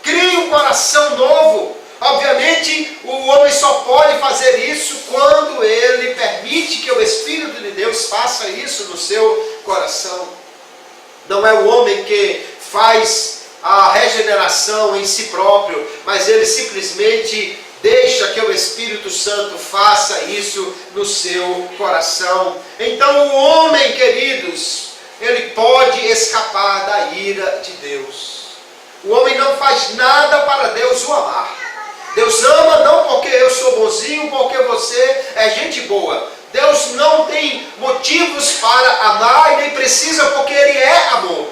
Crie um coração novo. Obviamente, o homem só pode fazer isso quando ele permite que o Espírito de Deus faça isso no seu coração. Não é o homem que faz a regeneração em si próprio, mas ele simplesmente deixa que o Espírito Santo faça isso no seu coração. Então o homem, queridos, ele pode escapar da ira de Deus. O homem não faz nada para Deus o amar. Deus ama não porque eu sou bonzinho, porque você é gente boa. Deus não tem motivos para amar e nem precisa, porque Ele é amor.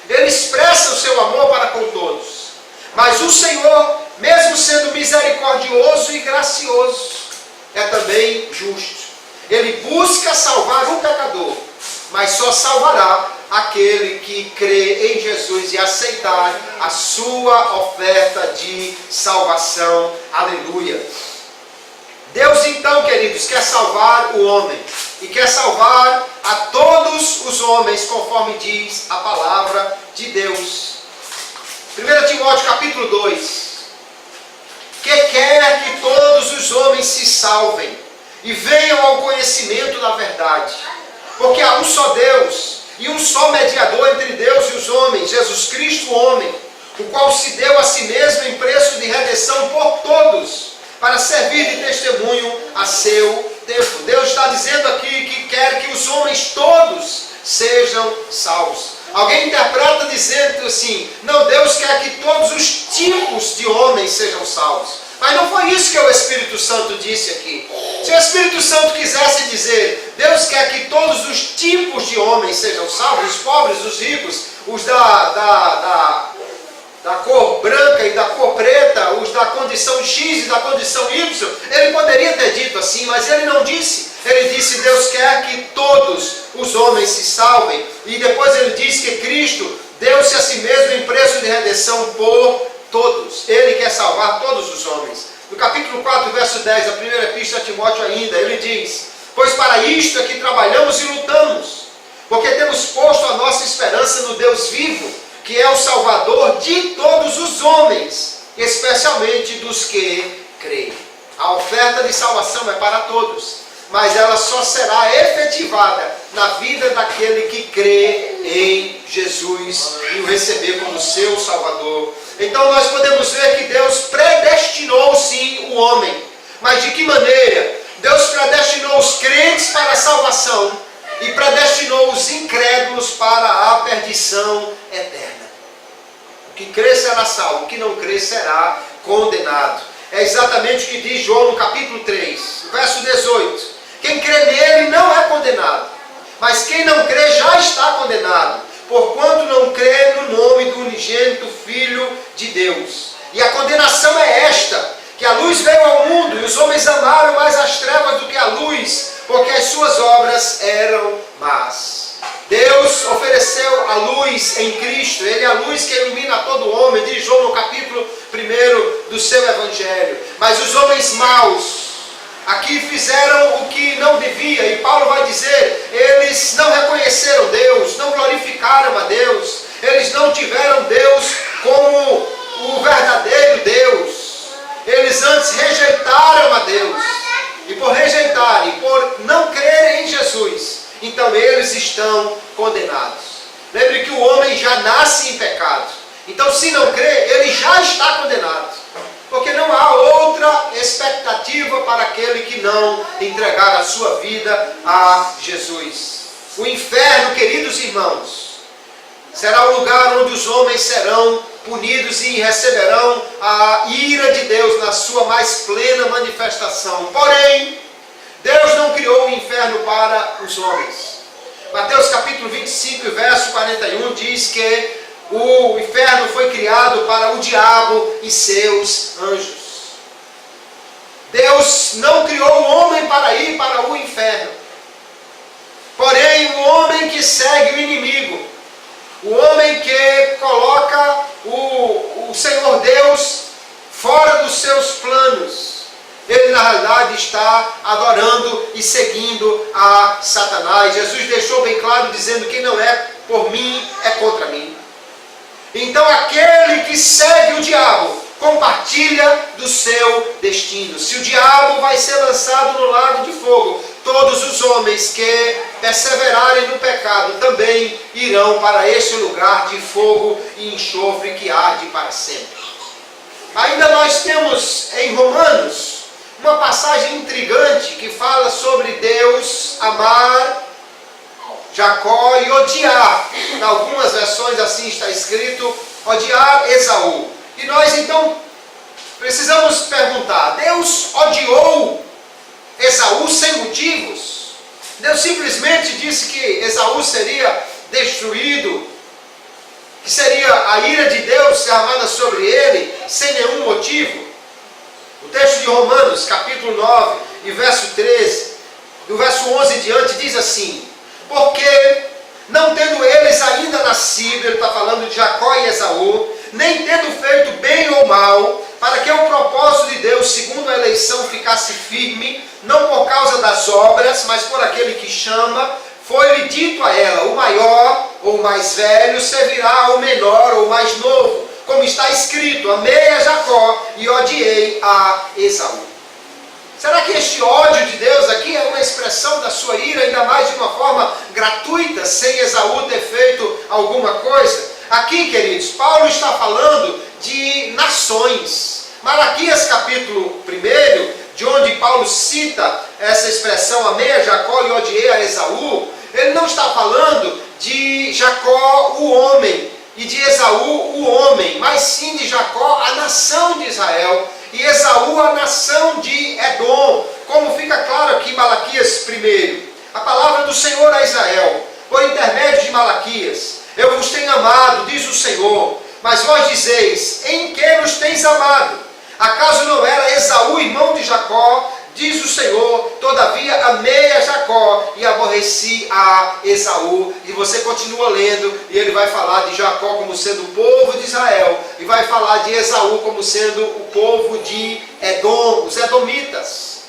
Ele expressa o seu amor para com todos. Mas o Senhor, mesmo sendo misericordioso e gracioso, é também justo. Ele busca salvar um pecador, mas só salvará aquele que crê em Jesus e aceitar a sua oferta de salvação. Aleluia. Deus então, queridos, quer salvar o homem e quer salvar a todos os homens, conforme diz a palavra de Deus. 1 Timóteo capítulo 2, que quer que todos os homens se salvem e venham ao conhecimento da verdade, porque há um só Deus e um só mediador entre Deus e os homens, Jesus Cristo, o homem, o qual se deu a si mesmo em preço de redenção por todos, para servir de testemunho a seu tempo. Deus está dizendo aqui que quer que os homens todos sejam salvos. Alguém interpreta dizendo assim: não, Deus quer que todos os tipos de homens sejam salvos. Mas não foi isso que o Espírito Santo disse aqui. Se o Espírito Santo quisesse dizer, Deus quer que todos os tipos de homens sejam salvos, os pobres, os ricos, os da cor branca e da cor preta, os da condição X e da condição Y, ele poderia ter dito assim, mas ele não disse. Ele disse: Deus quer que todos os homens se salvem. E depois ele diz que Cristo deu-se a si mesmo em preço de redenção por todos. Ele quer salvar todos os homens. No capítulo 4, verso 10, a primeira epístola a Timóteo ainda, ele diz: pois para isto é que trabalhamos e lutamos, porque temos posto a nossa esperança no Deus vivo, que é o Salvador de todos os homens, especialmente dos que creem. A oferta de salvação é para todos, mas ela só será efetivada na vida daquele que crê em Jesus e o receber como seu Salvador. Então nós podemos ver que Deus predestinou sim o homem. Mas de que maneira? Deus predestinou os crentes para a salvação e predestinou os incrédulos para a perdição eterna. O que crê será salvo, o que não crê será condenado. É exatamente o que diz João no capítulo 3, verso 18. Quem crê nele não é condenado, mas quem não crê já está condenado, porquanto não crê no nome do unigênito Filho de Deus. E a condenação é esta, que a luz veio ao mundo, e os homens amaram mais as trevas do que a luz, porque as suas obras eram más. Deus ofereceu a luz em Cristo. Ele é a luz que ilumina todo homem, diz João no capítulo 1 do seu Evangelho. Mas os homens maus aqui fizeram o que não devia, e Paulo vai dizer, eles não reconheceram Deus, não glorificaram a Deus, eles não tiveram Deus como o verdadeiro Deus, eles antes rejeitaram a Deus, e por rejeitarem, por não crerem em Jesus, então eles estão condenados. Lembre que o homem já nasce em pecado, então se não crê, ele já está condenado, porque não há outra expectativa para aquele que não entregar a sua vida a Jesus. O inferno, queridos irmãos, será o lugar onde os homens serão punidos e receberão a ira de Deus na sua mais plena manifestação. Porém, Deus não criou o inferno para os homens. Mateus capítulo 25, verso 41 diz que o inferno foi criado para o diabo e seus anjos. Deus não criou o homem para ir para o inferno. Porém, o homem que segue o inimigo, o homem que coloca o Senhor Deus fora dos seus planos, ele na realidade está adorando e seguindo a Satanás. Jesus deixou bem claro dizendo que não é por mim, é contra mim. Então aquele que segue o diabo compartilha do seu destino. Se o diabo vai ser lançado no lago de fogo, todos os homens que perseverarem no pecado também irão para este lugar de fogo e enxofre que arde para sempre. Ainda nós temos em Romanos uma passagem intrigante que fala sobre Deus amar Jacó e odiar. Em algumas versões assim está escrito, odiar Esaú. E nós então precisamos perguntar, Deus odiou Esaú sem motivos? Deus simplesmente disse que Esaú seria destruído, que seria a ira de Deus derramada sobre ele, sem nenhum motivo? O texto de Romanos, capítulo 9, e verso 13, do verso 11 em diante, diz assim: porque, não tendo eles ainda nascido, ele está falando de Jacó e Esaú, nem tendo feito bem ou mal, para que o propósito de Deus, segundo a eleição, ficasse firme, não por causa das obras, mas por aquele que chama, foi-lhe dito a ela, o maior ou o mais velho servirá ao menor ou mais novo, como está escrito, amei a Jacó e odiei a Esaú. Será que este ódio de Deus aqui é uma expressão da sua ira, ainda mais de uma forma gratuita, sem Esaú ter feito alguma coisa? Aqui, queridos, Paulo está falando de nações. Malaquias capítulo 1, de onde Paulo cita essa expressão, amei a Jacó e odiei a Esaú, ele não está falando de Jacó, o homem, e de Esaú, o homem, mas sim de Jacó, a nação de Israel, e Esaú, a nação de Edom, como fica claro aqui em Malaquias 1. A palavra do Senhor a Israel, por intermédio de Malaquias: eu vos tenho amado, diz o Senhor, mas vós dizeis, em que nos tens amado? Acaso não era Esaú, irmão de Jacó? Diz o Senhor, todavia amei a Jacó e aborreci a Esaú. E você continua lendo, e ele vai falar de Jacó como sendo o povo de Israel, e vai falar de Esaú como sendo o povo de Edom, os edomitas.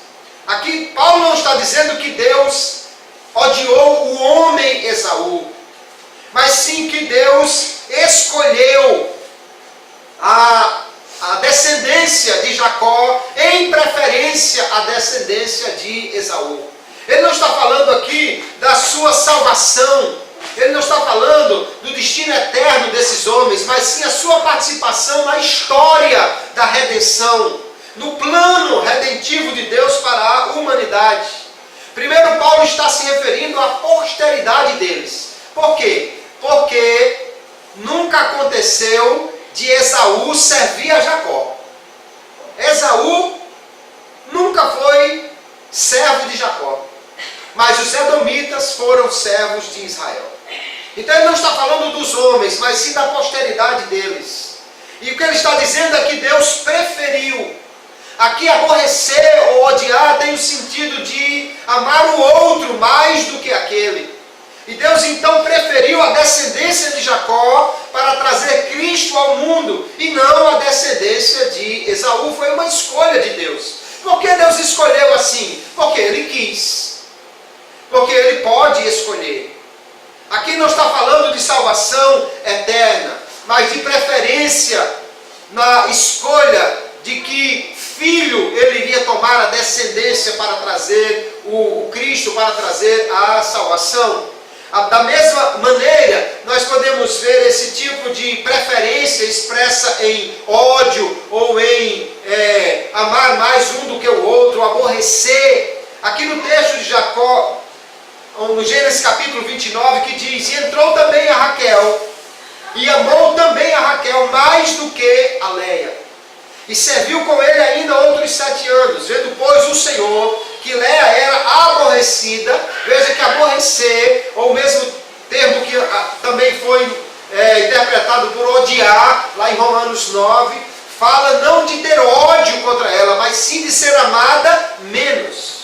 Aqui Paulo não está dizendo que Deus odiou o homem Esaú, mas sim que Deus escolheu a descendência de Jacó em preferência à descendência de Esaú. Ele não está falando aqui da sua salvação, ele não está falando do destino eterno desses homens, mas sim a sua participação na história da redenção, no plano redentivo de Deus para a humanidade. Primeiro, Paulo está se referindo à posteridade deles. Por quê? Porque nunca aconteceu de Esaú servir a Jacó. Esaú nunca foi servo de Jacó, mas os edomitas foram servos de Israel. Então ele não está falando dos homens, mas sim da posteridade deles. E o que ele está dizendo é que Deus preferiu. Aqui aborrecer ou odiar tem o sentido de amar o outro mais do que aquele. E Deus então preferiu a descendência de Jacó para trazer Cristo ao mundo, e não a descendência de Esaú. Foi uma escolha de Deus. Por que Deus escolheu assim? Porque Ele quis. Porque Ele pode escolher. Aqui não está falando de salvação eterna, mas de preferência na escolha de que filho Ele iria tomar a descendência para trazer o Cristo, para trazer a salvação. Da mesma maneira, nós podemos ver esse tipo de preferência expressa em ódio ou em amar mais um do que o outro, aborrecer. Aqui no texto de Jacó, no Gênesis capítulo 29, que diz: e entrou também a Raquel, e amou também a Raquel mais do que a Leia, e serviu com ele ainda outros 7 anos, vendo pois o Senhor que Leia era aborrecida. Veja que aborrecer, ou o mesmo termo que também foi interpretado por odiar, lá em Romanos 9, fala não de ter ódio contra ela, mas sim de ser amada menos.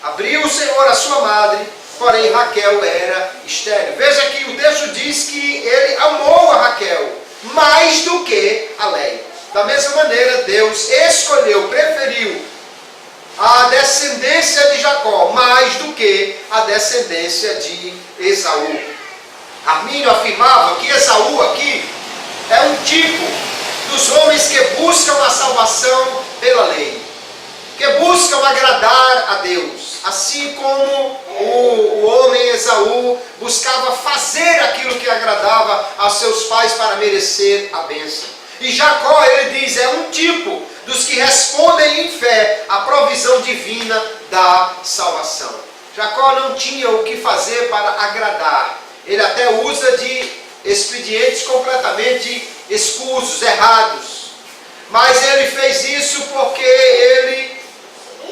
Abriu o Senhor a sua madre, porém Raquel era estéril. Veja que o texto diz que ele amou a Raquel mais do que a Leia. Da mesma maneira, Deus escolheu, preferiu a descendência de Jacó, mais do que a descendência de Esaú. Armínio afirmava que Esaú aqui é um tipo dos homens que buscam a salvação pela lei, que buscam agradar a Deus, assim como o homem Esaú buscava fazer aquilo que agradava aos seus pais para merecer a bênção. E Jacó, ele diz, é um tipo dos que respondem em fé à provisão divina da salvação. Jacó não tinha o que fazer para agradar. Ele até usa de expedientes completamente escusos, errados. Mas ele fez isso porque ele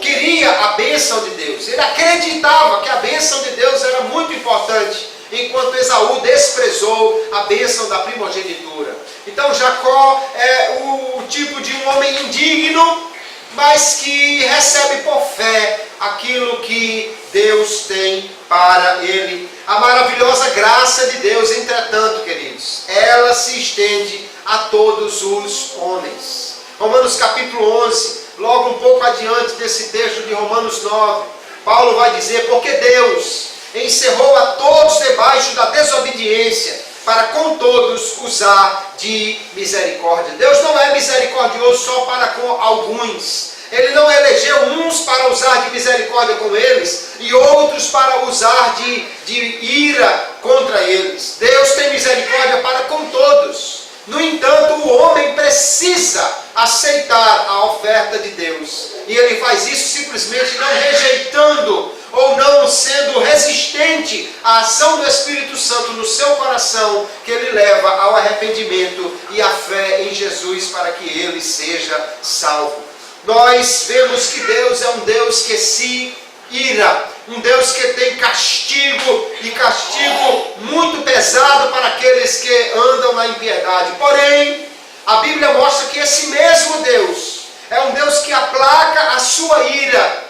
queria a bênção de Deus. Ele acreditava que a bênção de Deus era muito importante, enquanto Esaú desprezou a bênção da primogenitura. Então Jacó é o tipo de um homem indigno, mas que recebe por fé aquilo que Deus tem para ele. A maravilhosa graça de Deus, entretanto, queridos, ela se estende a todos os homens. Romanos capítulo 11, logo um pouco adiante desse texto de Romanos 9, Paulo vai dizer, porque Deus encerrou a todos debaixo da desobediência, para com todos usar de misericórdia. Deus não é misericordioso só para com alguns. Ele não elegeu uns para usar de misericórdia com eles e outros para usar de ira contra eles. Deus tem misericórdia para com todos. No entanto, o homem precisa aceitar a oferta de Deus. E ele faz isso simplesmente não rejeitando ou não sendo resistente à ação do Espírito Santo no seu coração, que ele leva ao arrependimento e à fé em Jesus para que ele seja salvo. Nós vemos que Deus é um Deus que se ira, um Deus que tem castigo, e castigo muito pesado para aqueles que andam na impiedade. Porém, a Bíblia mostra que esse mesmo Deus é um Deus que aplaca a sua ira,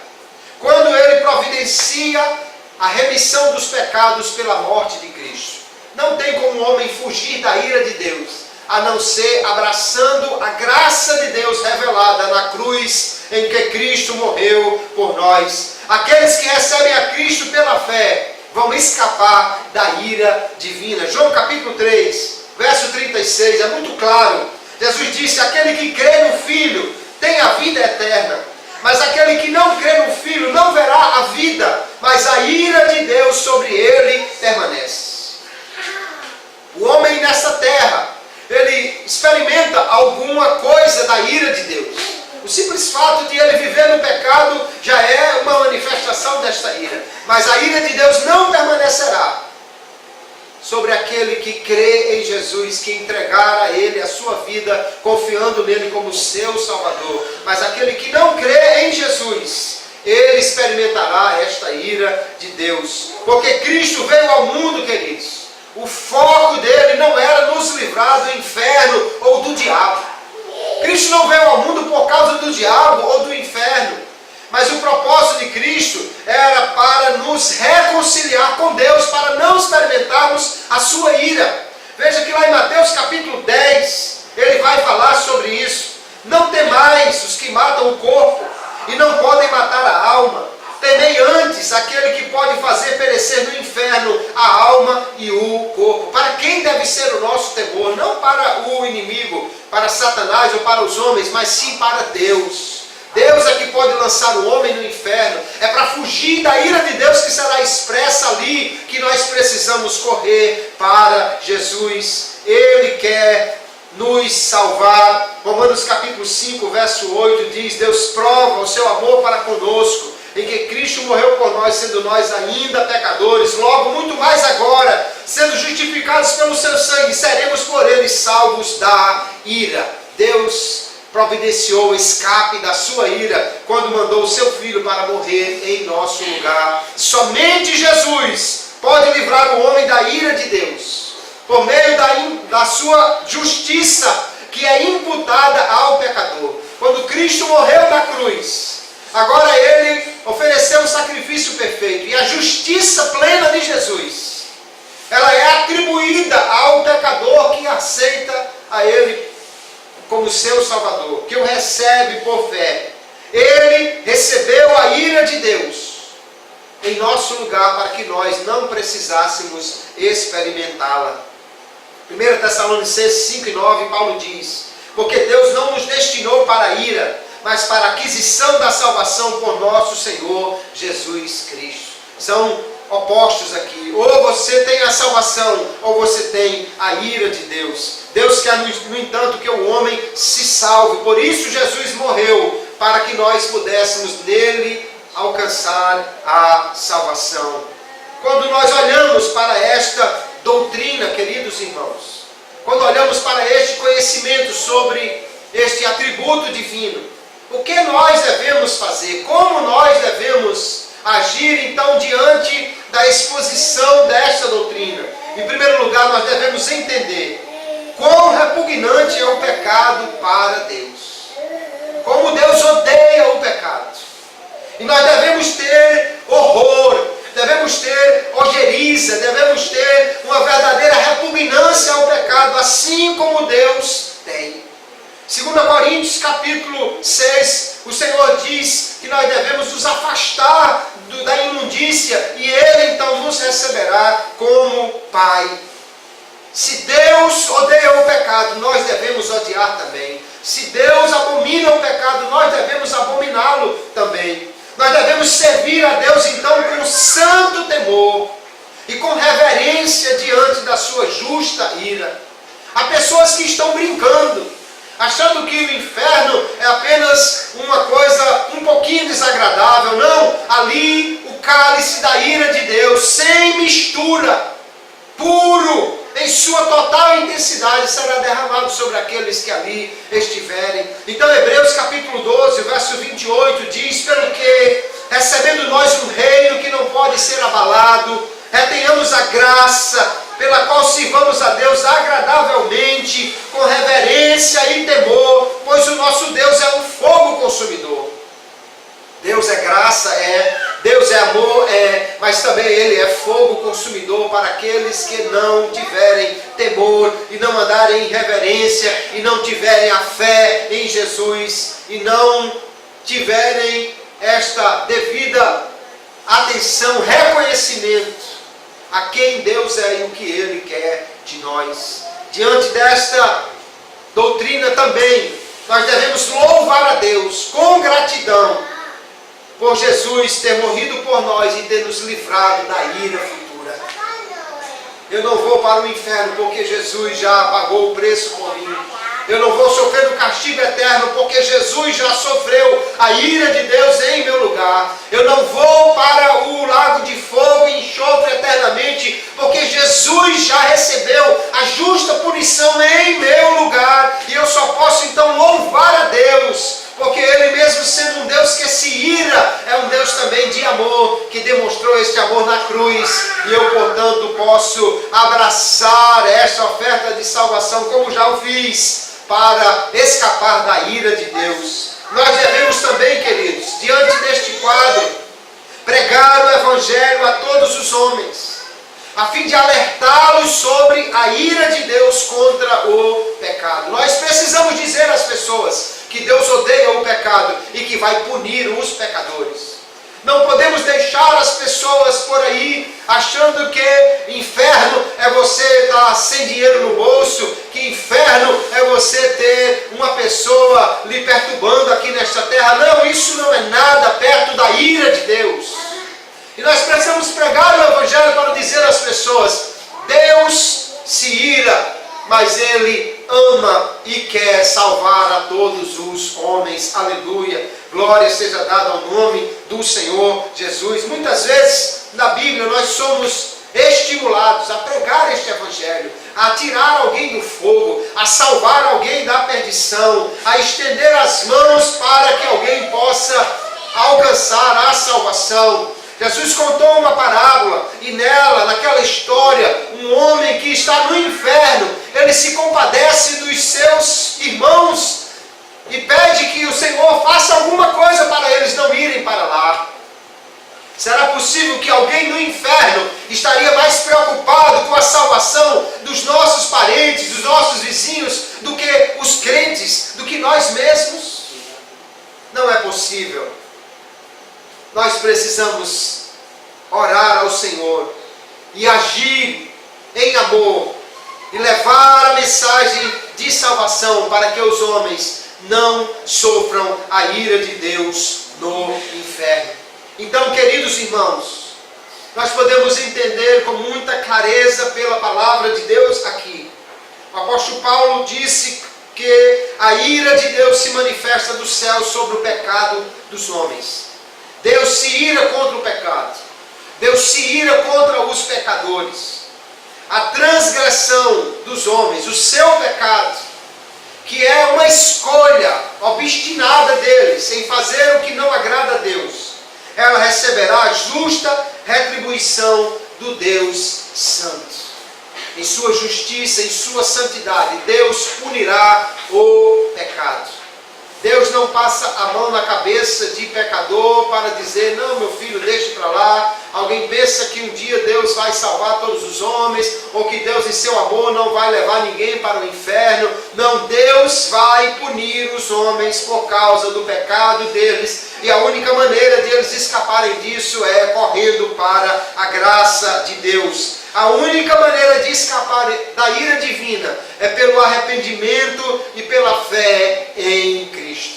quando Ele providencia a remissão dos pecados pela morte de Cristo. Não tem como o homem fugir da ira de Deus, a não ser abraçando a graça de Deus revelada na cruz em que Cristo morreu por nós. Aqueles que recebem a Cristo pela fé vão escapar da ira divina. João capítulo 3, verso 36, é muito claro. Jesus disse, aquele que crê no Filho tem a vida eterna, mas aquele que não crê no Filho não verá a vida, mas a ira de Deus sobre ele permanece. O homem nessa terra, ele experimenta alguma coisa da ira de Deus. O simples fato de ele viver no pecado já é uma manifestação desta ira. Mas a ira de Deus não permanecerá sobre aquele que crê em Jesus, que entregar a Ele a sua vida, confiando nele como seu Salvador. Mas aquele que não crê em Jesus, ele experimentará esta ira de Deus. Porque Cristo veio ao mundo, queridos. O foco dele não era nos livrar do inferno ou do diabo. Cristo não veio ao mundo por causa do diabo ou do inferno. Mas o propósito de Cristo era para nos reconciliar com Deus, para não experimentarmos a sua ira. Veja que lá em Mateus capítulo 10, ele vai falar sobre isso. Não temais os que matam o corpo e não podem matar a alma. Temei antes aquele que pode fazer perecer no inferno a alma e o corpo. Para quem deve ser o nosso temor? Não para o inimigo, para Satanás ou para os homens, mas sim para Deus. Deus é que pode lançar o homem no inferno. É para fugir da ira de Deus que será expressa ali que nós precisamos correr para Jesus. Ele quer nos salvar. Romanos capítulo 5, verso 8 diz, Deus prova o seu amor para conosco, em que Cristo morreu por nós, sendo nós ainda pecadores, logo muito mais agora, sendo justificados pelo seu sangue, seremos por ele salvos da ira. Deus providenciou o escape da sua ira, quando mandou o seu Filho para morrer em nosso lugar. Somente Jesus pode livrar o homem da ira de Deus, por meio da sua justiça, que é imputada ao pecador. Quando Cristo morreu na cruz, agora Ele ofereceu um sacrifício perfeito. E a justiça plena de Jesus, ela é atribuída ao pecador que aceita a Ele como seu Salvador, que o recebe por fé. Ele recebeu a ira de Deus em nosso lugar para que nós não precisássemos experimentá-la. 1 Tessalonicenses 5:9, Paulo diz: porque Deus não nos destinou para a ira, mas para a aquisição da salvação por nosso Senhor Jesus Cristo. São opostos aqui. Ou você tem a salvação, ou você tem a ira de Deus. Deus quer, no entanto, que o homem se salve. Por isso Jesus morreu, para que nós pudéssemos nele alcançar a salvação. Quando nós olhamos para esta doutrina, queridos irmãos, quando olhamos para este conhecimento sobre este atributo divino, o que nós devemos fazer? Como nós devemos agir então diante da exposição desta doutrina? Em primeiro lugar, nós devemos entender quão repugnante é o pecado para Deus. Como Deus odeia o pecado. E nós devemos ter horror, devemos ter ojeriza, devemos ter uma verdadeira repugnância ao pecado, assim como Deus tem. 2 Coríntios capítulo 6, o Senhor diz que nós devemos nos afastar da imundícia e Ele então nos receberá como Pai. Se Deus odeia o pecado, nós devemos odiar também. Se Deus abomina o pecado, nós devemos abominá-lo também. Nós devemos servir a Deus então com santo temor e com reverência diante da sua justa ira. Há pessoas que estão brincando, achando que o inferno é apenas uma coisa um pouquinho desagradável. Não, ali o cálice da ira de Deus, sem mistura, puro, em sua total intensidade, será derramado sobre aqueles que ali estiverem. Então Hebreus capítulo 12, verso 28 diz: pelo que, recebendo nós um reino que não pode ser abalado, retenhamos a graça pela qual sirvamos a Deus agradavelmente, com reverência e temor, pois o nosso Deus é um fogo consumidor. Deus é graça, Deus é amor, mas também Ele é fogo consumidor para aqueles que não tiverem temor e não andarem em reverência e não tiverem a fé em Jesus e não tiverem esta devida atenção, reconhecimento a quem Deus é e o que Ele quer de nós. Diante desta doutrina também, nós devemos louvar a Deus com gratidão por Jesus ter morrido por nós e ter nos livrado da ira futura. Eu não vou para o inferno porque Jesus já pagou o preço por mim. Eu não vou sofrer o castigo eterno porque Jesus já sofreu a ira de Deus em meu lugar. Eu não vou para o lago de fogo e enxofre eternamente porque Jesus já recebeu a justa punição em meu lugar. E eu só posso então louvar a Deus, porque Ele mesmo sendo um Deus que se ira, é um Deus também de amor, que demonstrou este amor na cruz. E eu, portanto, posso abraçar esta oferta de salvação, como já o fiz, para escapar da ira de Deus. Nós devemos também, queridos, diante deste quadro, pregar o Evangelho a todos os homens, a fim de alertá-los sobre a ira de Deus contra o pecado. Nós precisamos dizer às pessoas que Deus odeia o pecado e que vai punir os pecadores. Não podemos deixar as pessoas por aí achando que inferno é você estar sem dinheiro no bolso, que inferno é você ter uma pessoa lhe perturbando aqui nesta terra. Não, isso não é nada perto da ira de Deus. E nós precisamos pregar o Evangelho para dizer às pessoas: Deus se ira, mas Ele ama e quer salvar a todos os homens. Aleluia. Glória seja dada ao nome do Senhor Jesus. Muitas vezes na Bíblia nós somos estimulados a pregar este Evangelho, a tirar alguém do fogo, a salvar alguém da perdição, a estender as mãos para que alguém possa alcançar a salvação. Jesus contou uma parábola e nela, naquela história, um homem que está no inferno, ele se compadece dos seus irmãos e pede que o Senhor faça alguma coisa para eles não irem para lá. Será possível que alguém no inferno estaria mais preocupado com a salvação dos nossos parentes, dos nossos vizinhos, do que os crentes, do que nós mesmos? não é possível. Nós precisamos orar ao Senhor e agir em amor e levar a mensagem de salvação para que os homens não sofram a ira de Deus no inferno. Então, queridos irmãos, nós podemos entender com muita clareza pela palavra de Deus aqui. O apóstolo Paulo disse que a ira de Deus se manifesta do céu sobre o pecado dos homens. Deus se ira contra o pecado. Deus se ira contra os pecadores. A transgressão dos homens, o seu pecado, que é uma escolha obstinada deles em fazer o que não agrada a Deus, ela receberá a justa retribuição do Deus Santo. Em sua justiça, em sua santidade, Deus punirá o pecado. Deus não passa a mão na cabeça de pecador para dizer, não, meu filho, deixe para lá. Alguém pensa que um dia Deus vai salvar todos os homens, ou que Deus em seu amor não vai levar ninguém para o inferno. Não, Deus vai punir os homens por causa do pecado deles, e a única maneira de eles escaparem disso é correndo para a graça de Deus. A única maneira de escapar da ira divina é pelo arrependimento e pela fé em Cristo.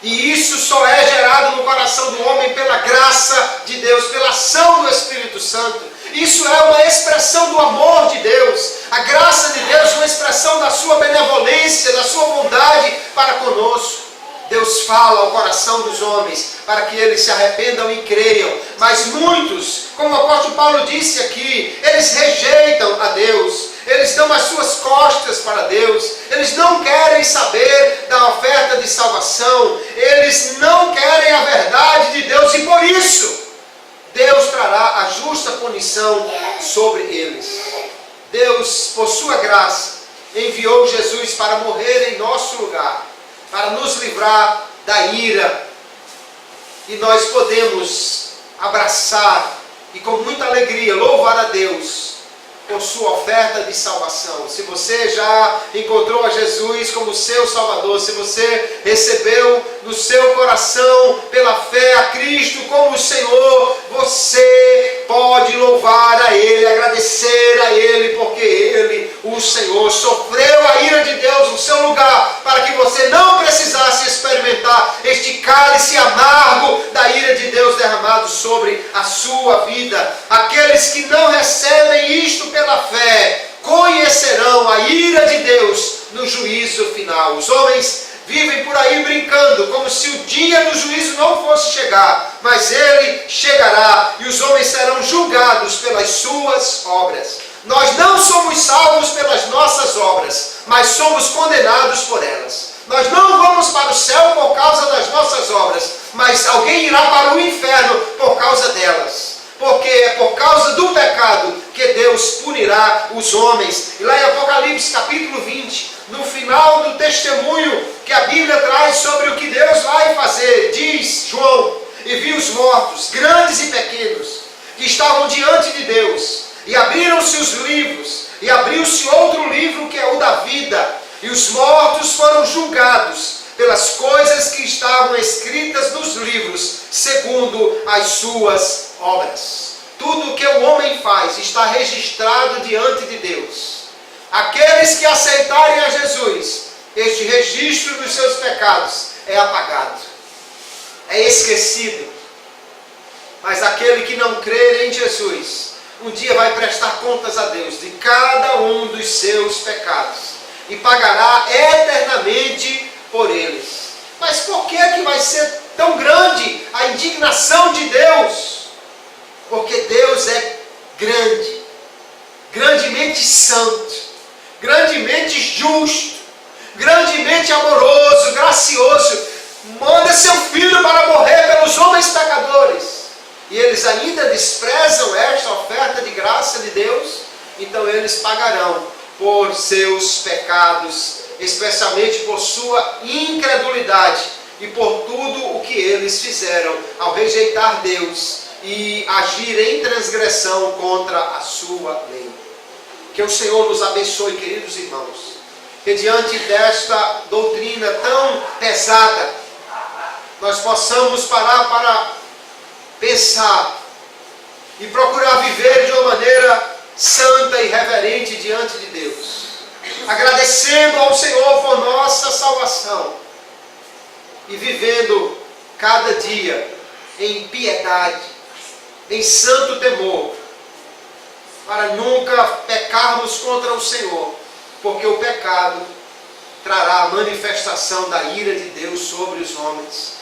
E isso só é gerado no coração do homem pela graça de Deus, pela ação do Espírito Santo. Isso é uma expressão do amor de Deus. A graça de Deus é uma expressão da sua benevolência, da sua bondade para conosco. Deus fala ao coração dos homens para que eles se arrependam e creiam. Mas muitos, como o apóstolo Paulo disse aqui, eles rejeitam a Deus. Eles dão as suas costas para Deus. Eles não querem saber da oferta de salvação. Eles não querem a verdade de Deus. E por isso, Deus trará a justa punição sobre eles. Deus, por sua graça, enviou Jesus para morrer em nosso lugar, para nos livrar da ira. E nós podemos abraçar e com muita alegria louvar a Deus por sua oferta de salvação. Se você já encontrou a Jesus como seu Salvador, se você recebeu no seu coração pela fé a Cristo como o Senhor, você pode louvar a Ele, agradecer a Ele, porque Ele, o Senhor, sofreu a ira de Deus no seu lugar, para que você não precisasse experimentar este cálice amargo da ira de Deus derramado sobre a sua vida. Aqueles que não recebem isto pela fé conhecerão a ira de Deus no juízo final. Os homens vivem por aí brincando, como se o dia do juízo não fosse chegar, mas ele chegará e os homens serão julgados pelas suas obras. Nós não somos salvos pelas nossas obras, mas somos condenados por elas. Nós não vamos para o céu por causa das nossas obras, mas alguém irá para o inferno por causa delas. Porque é por causa do pecado que Deus punirá os homens. E lá em Apocalipse capítulo 20, no final do testemunho que a Bíblia traz sobre o que Deus vai fazer, diz João: e vi os mortos, grandes e pequenos, que estavam diante de Deus, e abriram-se os livros, e abriu-se outro livro que é o da vida, e os mortos foram julgados pelas coisas que estavam escritas nos livros, segundo as suas obras. Tudo o que o homem faz está registrado diante de Deus. Aqueles que aceitarem a Jesus, este registro dos seus pecados é apagado, é esquecido. Mas aquele que não crer em Jesus, um dia vai prestar contas a Deus de cada um dos seus pecados e pagará eternamente por eles. Mas por que vai ser tão grande a indignação de Deus? Porque Deus é grande, grandemente santo, grandemente justo, grandemente amoroso, gracioso. Manda seu filho para morrer pelos homens pecadores, e eles ainda desprezam esta oferta de graça de Deus. Então eles pagarão por seus pecados, especialmente por sua incredulidade e por tudo o que eles fizeram ao rejeitar Deus e agir em transgressão contra a sua lei. Que o Senhor nos abençoe, queridos irmãos, que diante desta doutrina tão pesada, nós possamos parar para pensar e procurar viver de uma maneira santa e reverente diante de Deus, agradecendo ao Senhor por nossa salvação e vivendo cada dia em piedade, em santo temor, para nunca pecarmos contra o Senhor, porque o pecado trará a manifestação da ira de Deus sobre os homens.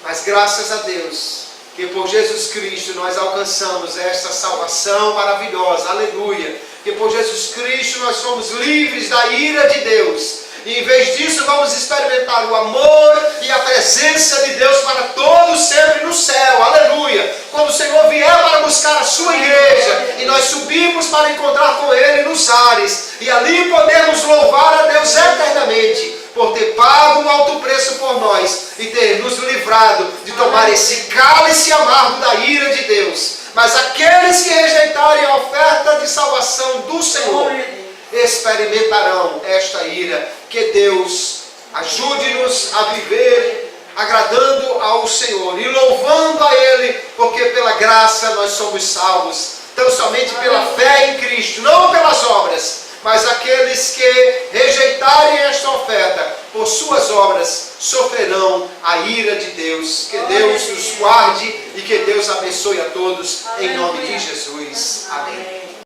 Mas graças a Deus, que por Jesus Cristo nós alcançamos esta salvação maravilhosa, aleluia, que por Jesus Cristo nós somos livres da ira de Deus, e em vez disso vamos experimentar o amor e a presença de Deus para todos sempre no céu, aleluia, quando o Senhor vier para buscar a sua igreja, e nós subimos para encontrar com Ele nos ares, e ali podemos louvar a Deus eternamente, por ter pago um alto preço por nós, e ter nos livrado de tomar esse cálice amargo da ira de Deus. Mas aqueles que rejeitarem a oferta de salvação do Senhor, experimentarão esta ira. Que Deus ajude-nos a viver agradando ao Senhor e louvando a Ele, porque pela graça nós somos salvos, tão somente pela fé em Cristo, não pelas obras. Mas aqueles que rejeitarem esta oferta, por suas obras, sofrerão a ira de Deus. Que Deus nos guarde e que Deus abençoe a todos, em nome de Jesus. Amém.